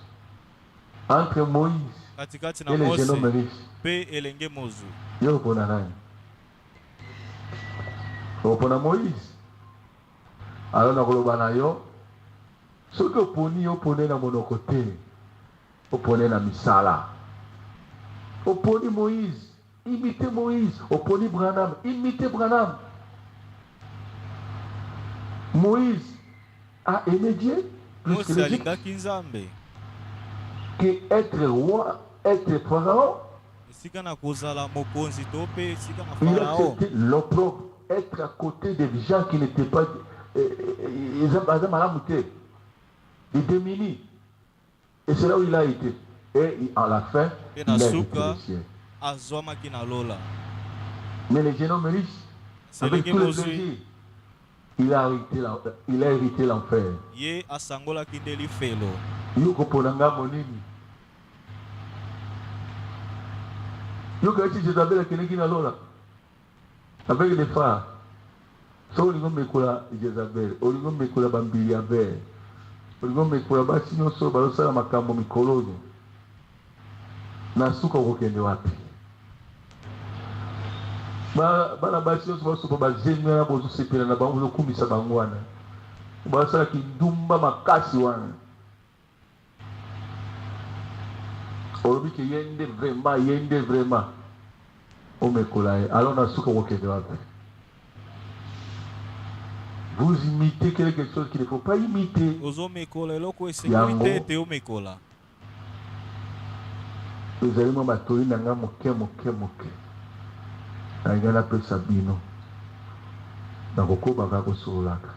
Entre Moïse katikati et na les mose jeunes hommes riches. mpe elenge mozwi Yo ponanai. Opona Moïse. Alors nakoloba na yo, Ce que oponi na monokote, oponi na misala. Oponi Moïse, imitez Moïse. Oponi Branham, imitez Branham. Moïse a aimé Dieu plus que les Égyptiens. Que être roi, être pharaon. Il a accepté l'opprobre, être à côté des gens qui n'étaient pas. Ils ont malamouté, des démunis. Et c'est là où il a été. Et à la fin, il a été le ciel. Mais les jeunes hommes riches, avec tous les plaisirs, il a hérité l'enfer. Yoko ponanga monini. Yoko eti Jézabel akeneki na lola. Avec les phares. So olingo mekola Jézabel, olingo mekola bambili ya ver. Olingo mekola basi nyonso balosala makambo mikolozo. Na suka kokende wapi? Bana basi nyonso basopa bazembe na bozo sepela na bango lokumbisa bango wana. Basala kindumba makasi wana. Olobi ke yende vraiment. Omekola. Alors na suka kokende wapi? Vous imitez quelque chose qu'il ne faut pas imiter. Vous allez me battre nanga moke. Nanga pe sabino. Na koko baka ko solaka.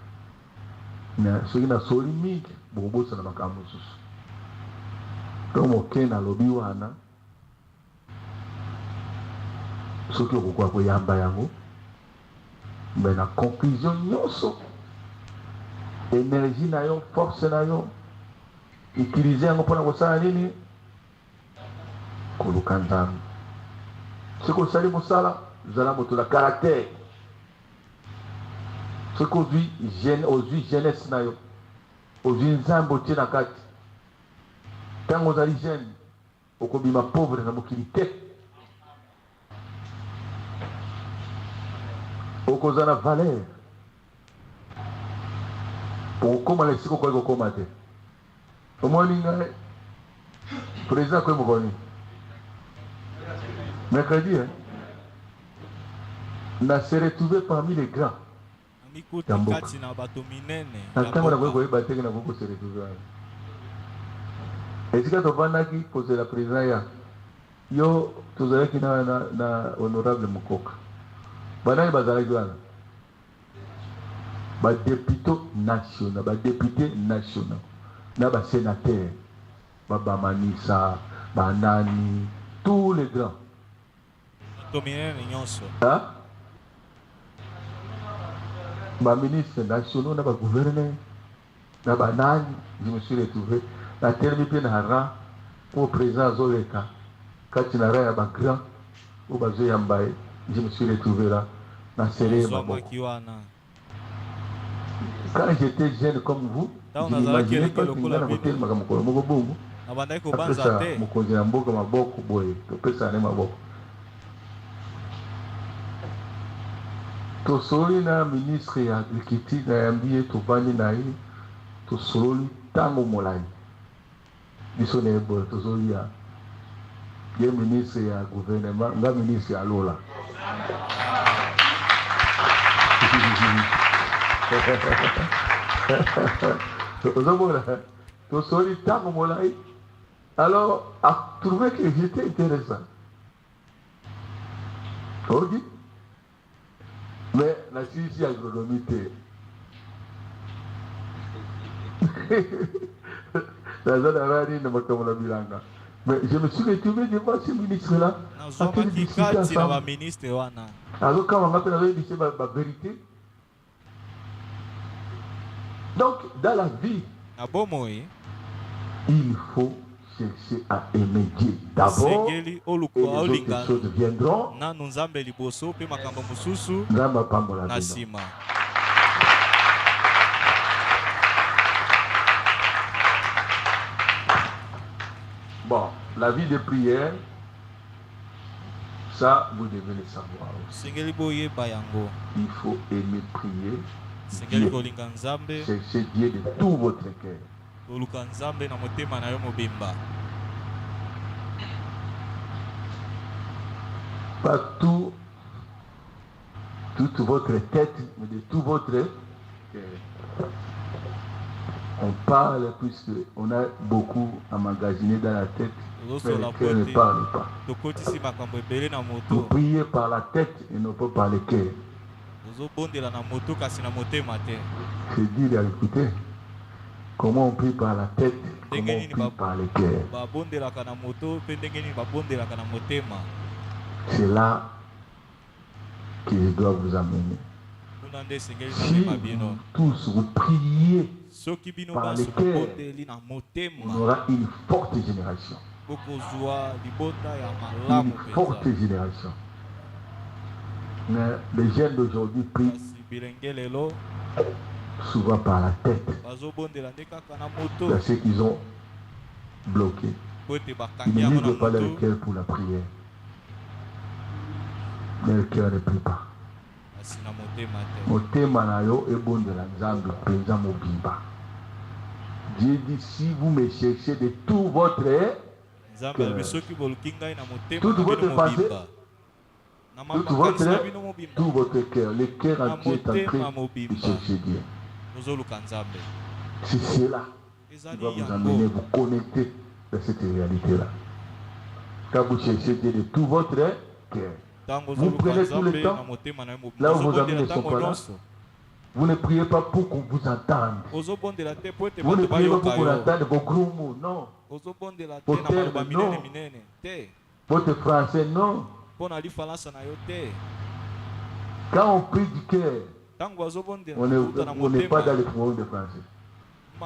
Na soki na soli mingi bobosa na makambo susu. To moke na lobi wana. Soki okokwa ko yamba yango. Mais la conclusion nyonso. Énergie na yo, force na yo, utiliser yango pona kosala nini? Koluka Nzambe. Ce que osali mosala, zala moto na caractère. Ce que ozwi jeunesse na yo, ozwi Nzambe otie na kati. Tango ozali jeune, okobima pauvre na mokili te. Okozana valeur. Pour comment les psychos quoi commander. Au moins l'inga président quoi mokoni. Mercredi hein. Na se retrouver parmi les grands. Kati na bato minene. Atango na kwa bateke na koko se retrouver. Est-ce que tu vas qui poser la président ya yo tozalaki na honorable Mukoka. Banayi bazalaki wana. Ba député national, na ba sénateur, ba Manisa, ba Nani, tous les grands. Hein? Ba ministre nationaux, na ba gouverneur, na ba Nani, je me suis retrouvé. La terme pe na ra pour président Zoleka. Quand il a ra ba grand, ou ba Zoyambaye, je me suis retrouvé là. Na serré ma Quand j'étais jeune comme vous, je n'imaginais pas qu'il y a un hôtel Magamokolo Mogobongo. Après ça, je suis un peu comme Boko Boy. Après ça, je suis un peu. Tosoli na ministre ya agriculture na yambiye tobani na ye tosoli tango molai. Biso na ebo tosoli ya ye ministre ya gouvernement, nga ministre ya lola. Alors, à trouver que j'étais intéressant. Ok? Mais la science agronomie, mais je me suis retrouvé devant ce ministre-là. Alors, quand on a dit la vérité, donc, dans la vie, il faut chercher à aimer Dieu d'abord, et les autres choses viendront. Bon, la vie de prière, ça, vous devez le savoir aussi. Il faut aimer prier. Dieu. Cherchez Dieu de tout votre cœur. toluka nzambe na motema na yo mobimba. Pas toute votre tête, mais de tout votre cœur. On parle puisque on a beaucoup emmagasiné dans la tête, mais le cœur ne parle pas. Vous priez par la tête et non pas par le cœur. C'est dur à écouter. Comment on prie par la tête, comment on prie par le cœur. C'est là que je dois vous amener. Si vous tous vous priez par le cœur, on aura une forte génération. Une forte génération. Mais les jeunes d'aujourd'hui prient souvent par la tête. Parce qu'ils ont bloqué. Ils ne livrent pas leur cœur pour la prière. Mais le cœur ne prie pas. Motema na yo ebondela nzambe penza mobimba. Dieu dit si vous me cherchez de tout votre cœur, toute votre pensée, tout votre cœur, le cœur entier est en train de chercher Dieu. C'est cela qui va vous amener, vous connecter à cette réalité-là. Quand vous cherchez Dieu de tout votre cœur, vous prenez tout le temps, là où vos amis ne sont pas là. Vous ne priez pas pour qu'on vous entende. Vous ne priez pas pour qu'on entende vos gros mots, non. Vos termes, non. Votre français, non. Quand on prie du cœur, on n'est pas dans les problèmes de français.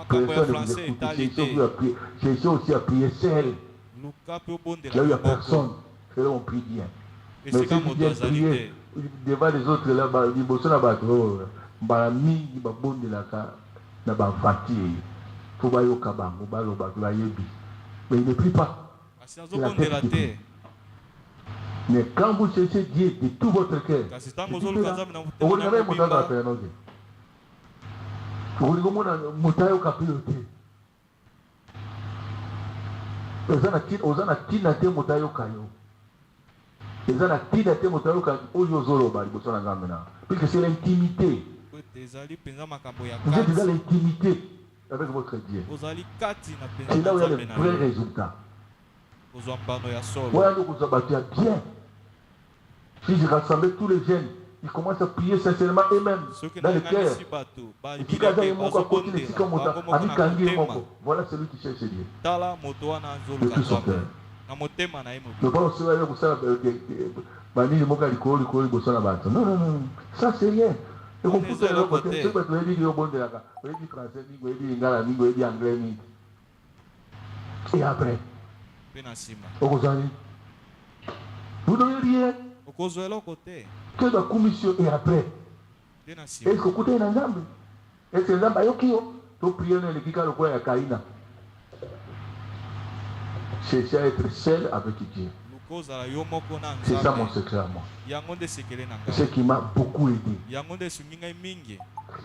Personne ne vous écoute. Cherchez aussi à prier seul. Là où il n'y a personne, c'est là où on prie bien. Mais ceux qui viennent prier devant les autres, là, ils bossent là-bas. Mais il ne prie pas. Mais quand vous cherchez Dieu de tout votre cœur, puisque c'est l'intimité. Vous êtes dans l'intimité avec votre Dieu. C'est là où il y a le vrai résultat. Voilà, nous vous abattez bien. Si je rassemble tous les jeunes, ils commencent à prier sincèrement eux-mêmes dans le cœur. Voilà celui qui cherche Dieu. De tout son cœur. Non, non, non, ça c'est rien. Et après, vous n'avez rien. Que la commission et après. Est-ce que vous avez un ensemble? Est-ce que vous avez un ensemble? Cherchez à être seul avec Dieu. C'est ça mon secret à moi. C'est ce qui m'a beaucoup aidé. Je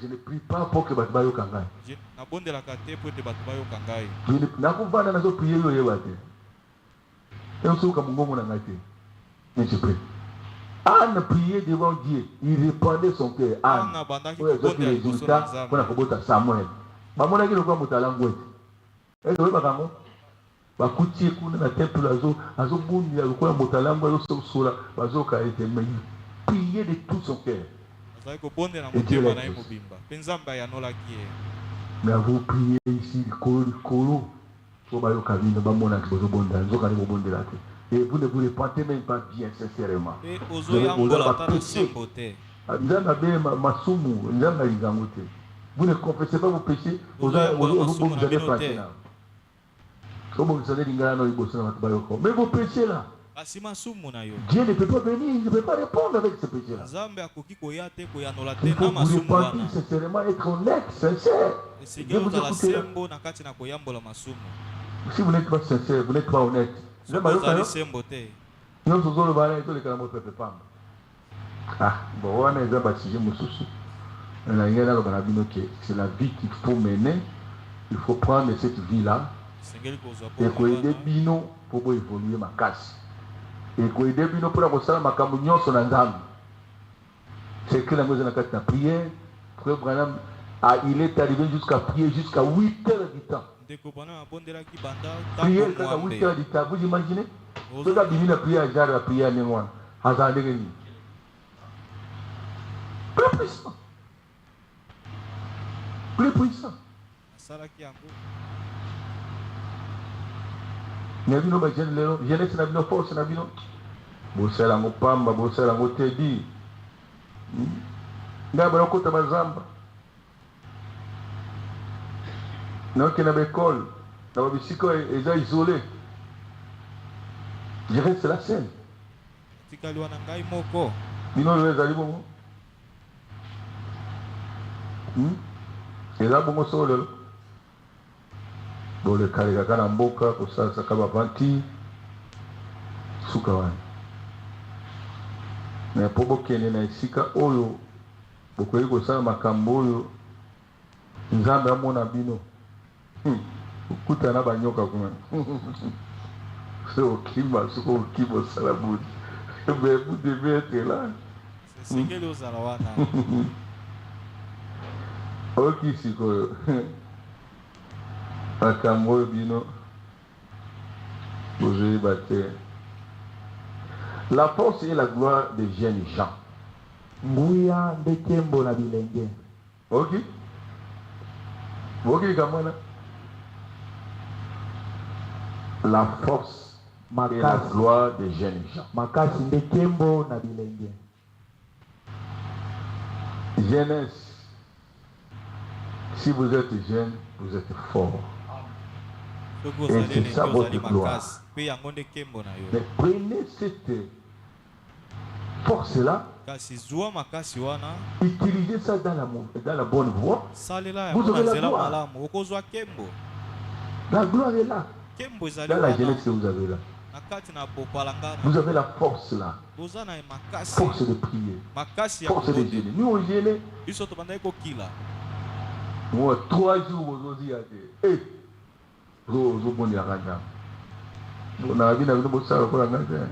ne prie pas pour que Batbayo Kangai. Je ne prie pas pour prier. Mais je prie. Anne priait devant Dieu. Il répandait son cœur. Anne. Le résultat, on a fait Samuel. Maman a dit le quoi Moutalangue. Est-ce que vous avez bakutie kuna na temple azobundi ya lokola motalango azosola bazoka ete mais prier de tout son cœur. Mais vous priez ici kolo pour bayoka bino bamona que bozobonda nzoka ni bobondela te. Et vous ne vous répandez même pas bien sincèrement. Vous ne confessez pas vos péchés, vous allez planter là. Mais vos péchés là, Dieu ne peut pas venir, il ne peut pas répondre avec ces péchés là. Il faut vous repentir sincèrement, être honnête, sincère. Dieu vous écoute là. Si vous n'êtes pas sincère, vous n'êtes pas honnête. Ah, bon, on a c'est la vie qu'il faut mener il faut prendre cette vie-là esengeli kozwa et mpona koyede wana bino pour évoluer makasi et koyede bino pour kosala makambo nyonso na nzambe. C'est que la maison a na prière. Frère Branham, il est arrivé jusqu'à prier jusqu'à 8 heures du temps. ndeko bana abondelaki banda Prière ntango jusqu'à 8 mwambe heures du temps. Vous imaginez? Ce gars divine a prié à Jara, a prié à Némoine. Hazardé. Plus puissant. Plus puissant. asalaki yango Nabino ba jeune lelo, jeunesse nabino force nabino. Bosela ngo pamba, bosela ngo tedi. Ngaba kota bazamba. Non qui na l'école, na ba bisiko eza isolé. Je reste la scène. tikali wana ngai moko Bino le ezali bongo. Eza bongo solo. Bole kale kaka na mboka kosasa kaba vanti suka wana. Na pobo kene na esika oyo bokoyi kosala makambo oyo nzambe amona bino. Ukuta na banyoka kuna. So okima suko okimo salabudi. Mais vous devez être là. esengeli ozala wana Ok, sikoyo. Makambo oyo bino bozoyeba te. La force et la gloire des jeunes gens. nguya nde nkembo na bilenge. Ok? Ok, kamwana. La force et la makasi gloire des jeunes gens. makasi nde nkembo na bilenge. Jeunesse. Si vous êtes jeune, vous êtes fort. soki ozali c'est elenge ça ozali votre gloire. makasi mpe yango nde nkembo na yo Mais prenez cette force-là, kasi zwa makasi wana utilisez ça dans la bonne voie. salela Vous yango aurez na la nzela gloire. malamu okozwa nkembo La gloire est là. nkembo ezali Dans la wana jeunesse que vous avez là. na kati na bopalangana Vous avez la force là. boza na makasi Force de prier. makasi ya Force de kobonde gêner. Nous, on gêne. biso tobandaki kokila Moi, 3 jours, vous osez dire. Eh, vous bon ya kanya. On a vu dans le bossa pour la ngata.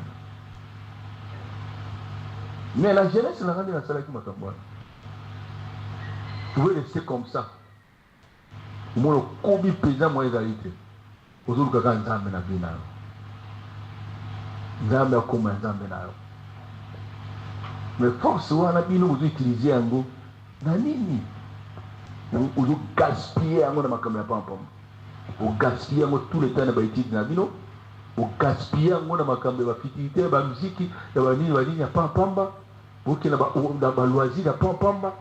Mais la jeunesse, la ngata, la salle qui m'a camboua. Vous pouvez rester comme ça. Moi, le combien pesant, moi, égalité. Vous avez le cas d'Nzambe na bina. Nzambe a comme Nzambe na yo. Mais force, on a bien vous utiliser un go. Nanini. Vous gaspillez un go dans ma caméra pam pam. Vous gaspillez un go tout le temps dans ma étude na bino. Vous gaspillez un go dans ma caméra fitité, ma musique, dans ma ligne pam pamba. Vous qui dans ma loisir na pam pamba.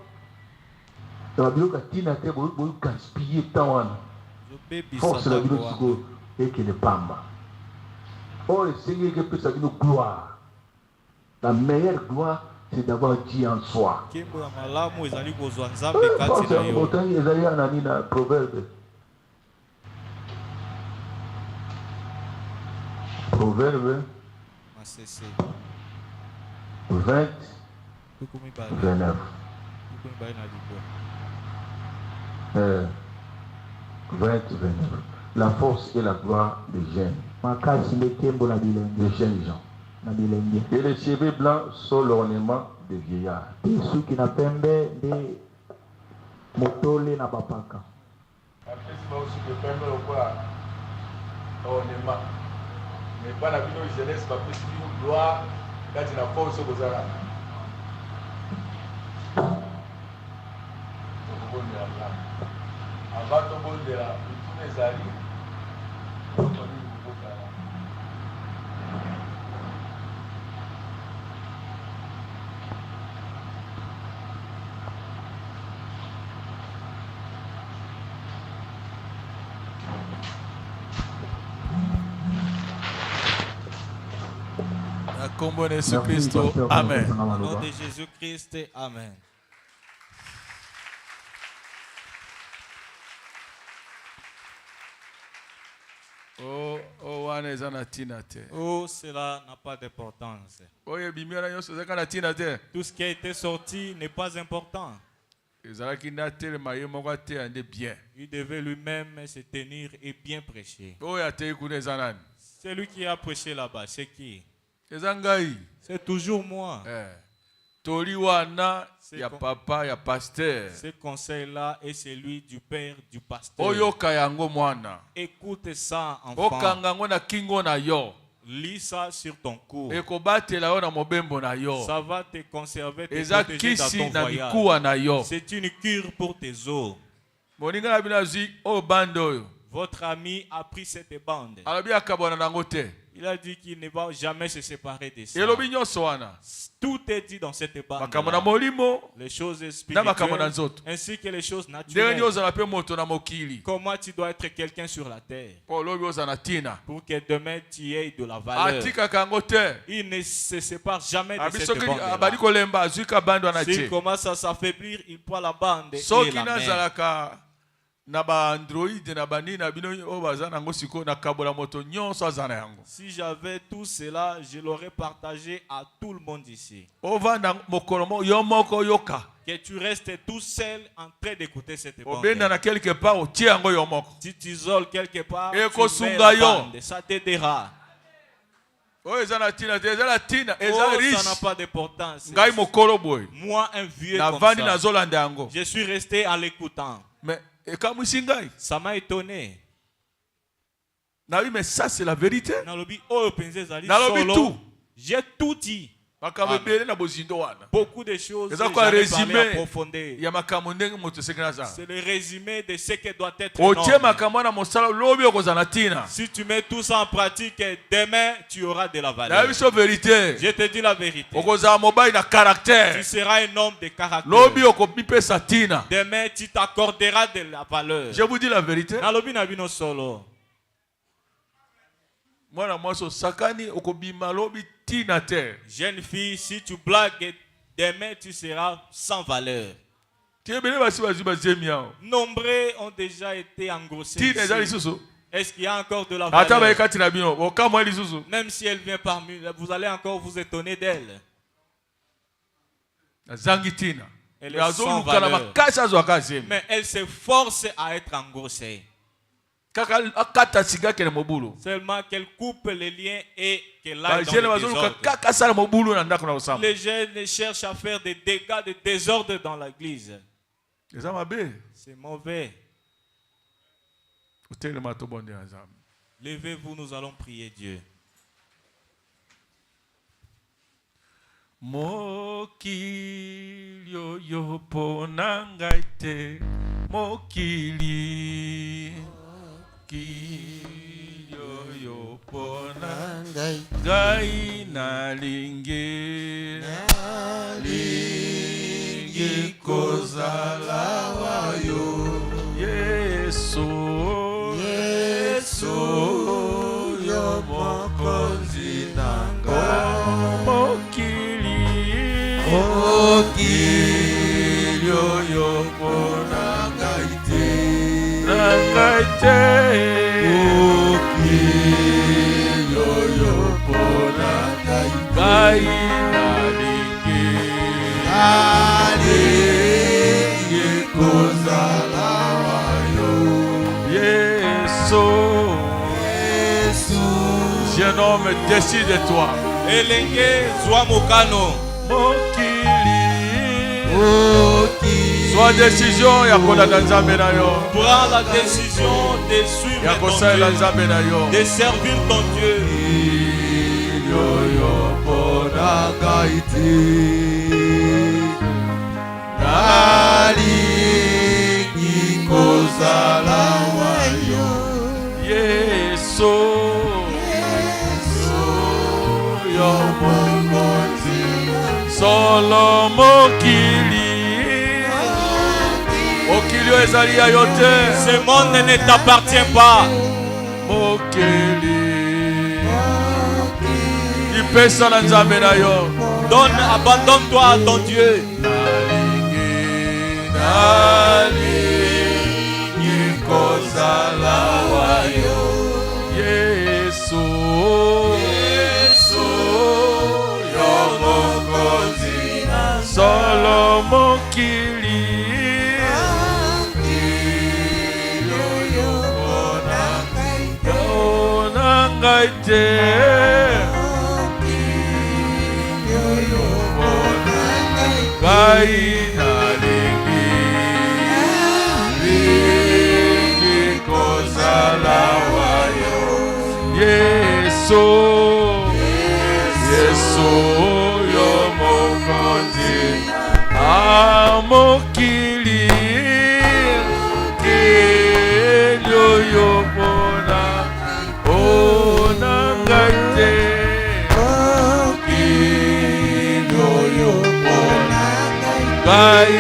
Dans ma bio katina te vous gaspillez temps wana. Force la bino siko et que ne pamba. Oh le Seigneur qui peut sa bino gloire. La meilleure gloire c'est d'avoir Dieu en soi. nkembo ya malamu ezali kozwa nzambe kati na yo Autant Isaïe a dit dans Proverbe. Proverbe masese 20, tuku mibale 29. tuku mibale na libwa 20, 29. La force et la gloire des jeunes, makasi nde nkembo na bilenge. des jeunes gens. Na bilenge. Et les cheveux blancs sont l'ornement des vieillards. Mpe suki na pembe nde motole na bapaka. Mais pas la vie de jeunesse, pas plus de gloire, quand il a force aux arabes. Avant de bon de la tous les alliés, Kombo na Yesu Kristo. Amen. au nom de Jésus-Christ amen Oh, wana eza na tina te. oh cela n'a pas d'importance Oye bimera nyonso ezaka na tina te. tout ce qui a été sorti n'est pas important Il devait lui-même se tenir et bien prêcher. C'est lui qui a prêché là-bas. C'est qui? C'est toujours moi. Il y a papa, il y a pasteur. Ce conseil-là est celui du père, du pasteur. Écoute ça, enfant. Lis ça sur ton cours. Ça va te conserver, te protéger dans ton voyage. C'est une cure pour tes os. Votre ami a pris cette bande. Il a dit qu'il ne va jamais se séparer de ça. Tout est dit dans cette bande. Les choses spirituelles ainsi que les choses naturelles. Comment tu dois être quelqu'un sur la terre pour que demain tu aies de la valeur. Il ne se sépare jamais de cette bande. S'il commence à s'affaiblir, il prend la bande et la main. Si j'avais tout cela, je l'aurais partagé à tout le monde ici. Que tu restes tout seul en train d'écouter cette bande. Si tu t'isoles quelque part, tu mets la bande, ça t'aidera. Ça n'a pas d'importance. Moi, un vieux comme ça, je suis resté en l'écoutant. Ça m'a étonné. Mais ça c'est la vérité. J'ai tout dit. Beaucoup de choses. C'est le résumé de ce qui doit être. Si tu mets tout ça en pratique, demain tu auras de la valeur. Je te dis la vérité. Tu seras un homme de caractère. Demain tu t'accorderas de la valeur. Je vous dis la vérité. Jeune fille, si tu blagues, demain tu seras sans valeur. Nombreux ont déjà été engrossés. Est-ce qu'il y a encore de la valeur? Même si elle vient parmi vous, vous allez encore vous étonner d'elle. Elle est sans valeur. Mais elle se force à être engrossée. Seulement qu'elle coupe les liens et qu'elle aille dans le désordre. Les jeunes cherchent à faire des dégâts de désordre dans l'église. C'est mauvais. Levez-vous, nous allons prier Dieu. Mokili yo ponangaite mokili yo ponangai gai nalingi kozala wayo Yesu yo mokonzi nanga yo ponangaite yo ponangai nalingi kozala wayo Yesu jeune homme décide-toi elenge zwa mokano soit décision ya kolanda nzambe na yo. Prends la décision de suivre ton Dieu, de servir ton Dieu. Yo ponangaite nalingi kozala wayo Yesu yo mokonzi solo mokili ce monde ne t'appartient pas. Donne, abandonne-toi à ton Dieu. Solo mokili ngai te ngai nalingi kozala wa yo Yesu Yesu yo mokonzi amokili kelio yo bona ona ngai te kelio yo bona ngai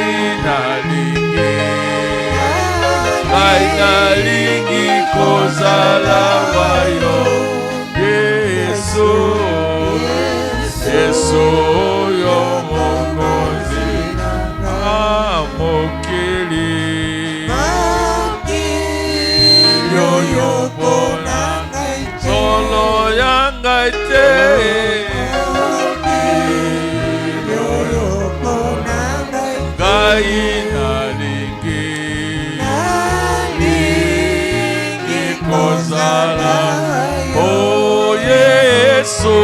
nalingi kozala wa yo Yesu Yesu yo mokonzi amokili yo bona solo ya ngai te yo bona ngai nalingi kozala oh Yesu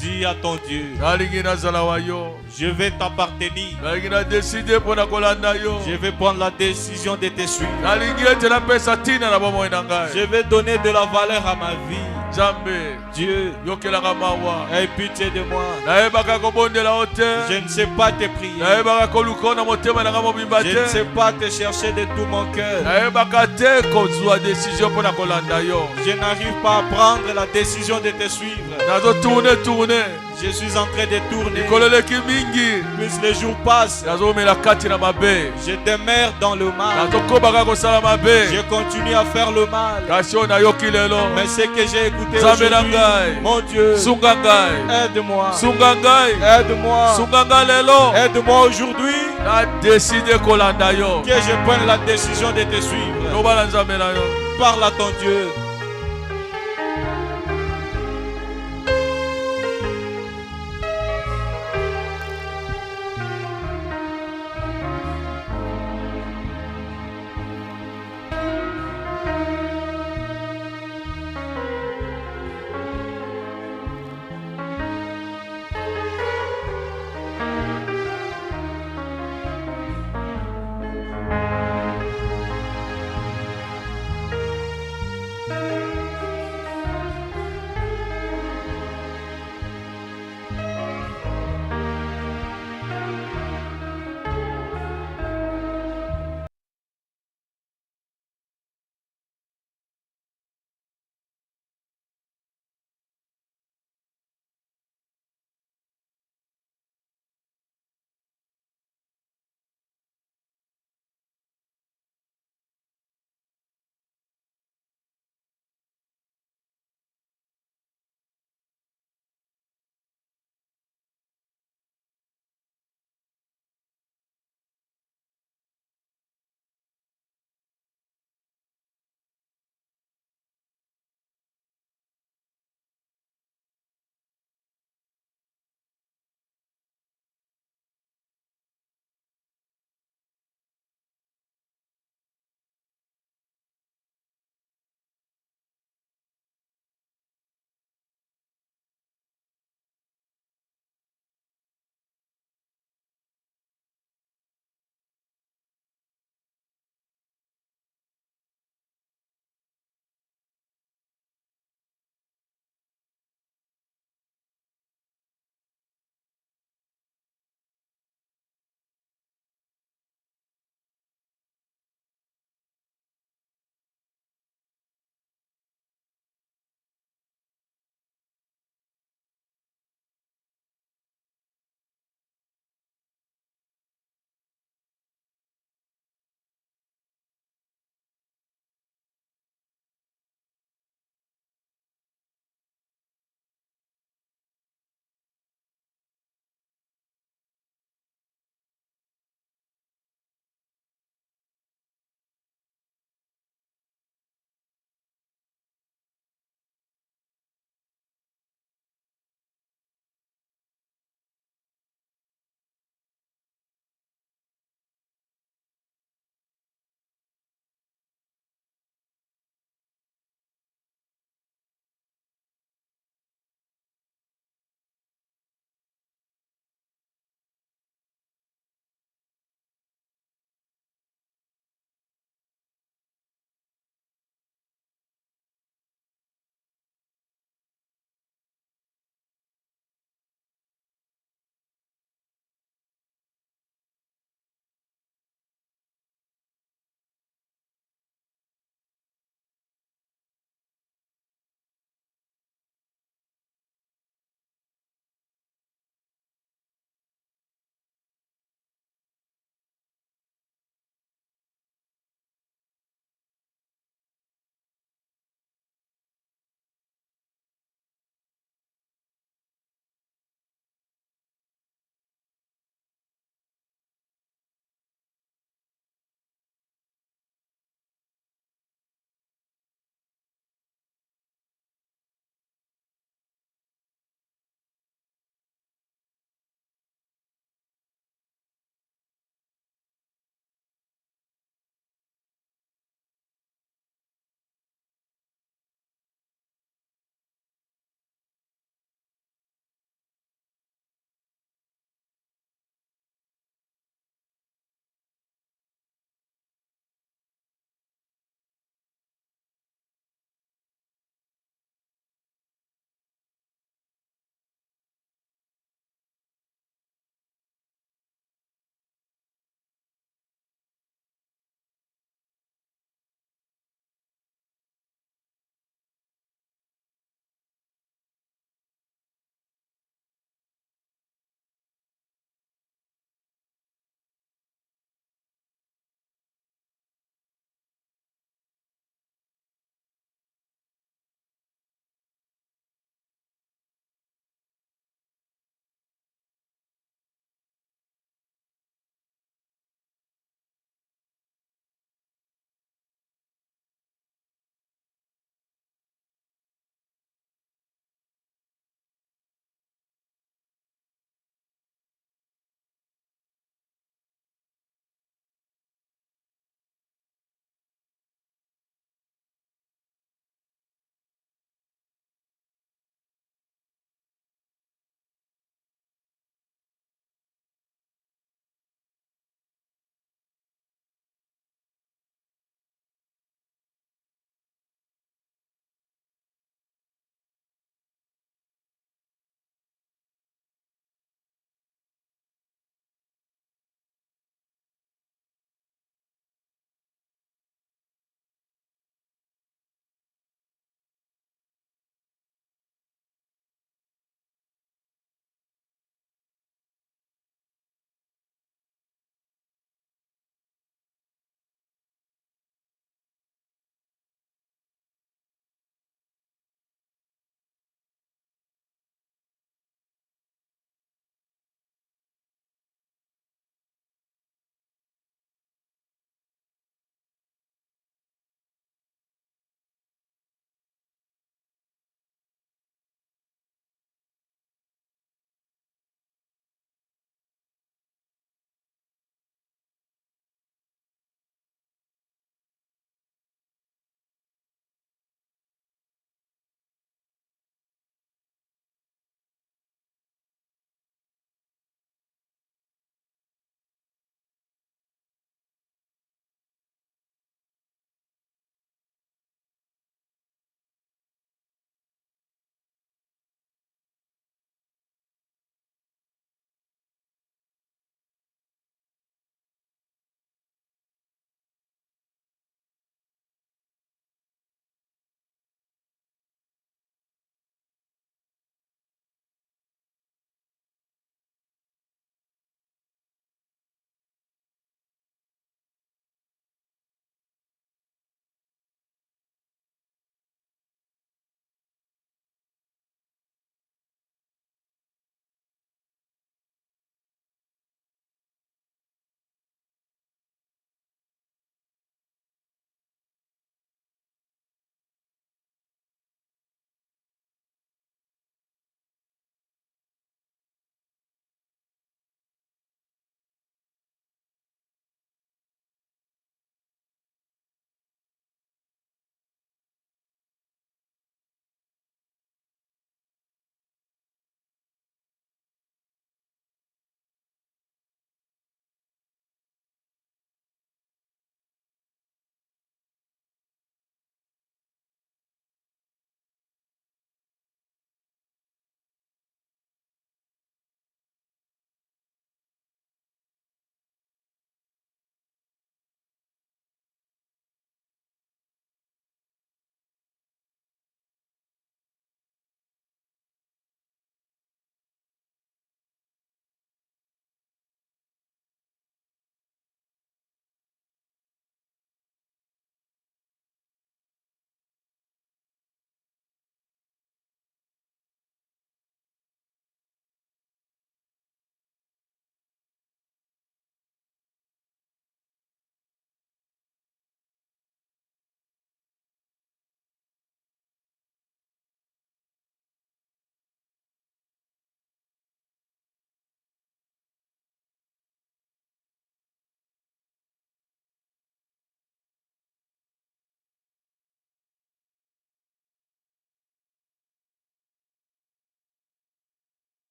Dis à ton Dieu, je vais t'appartenir. Je vais prendre la décision de te suivre. Je vais donner de la valeur à ma vie. Dieu, aie pitié de moi. Je ne sais pas te prier. Je ne sais pas te chercher de tout mon cœur. Je n'arrive pas à prendre la décision de te suivre. Je suis en train de tourner. Plus les jours passent, je demeure dans le mal. Je continue à faire le mal. Mais ce que j'ai écouté aujourd'hui, mon Dieu, aide-moi. Aide-moi. Aide-moi aujourd'hui. Que je prenne la décision de te suivre. Parle à ton Dieu.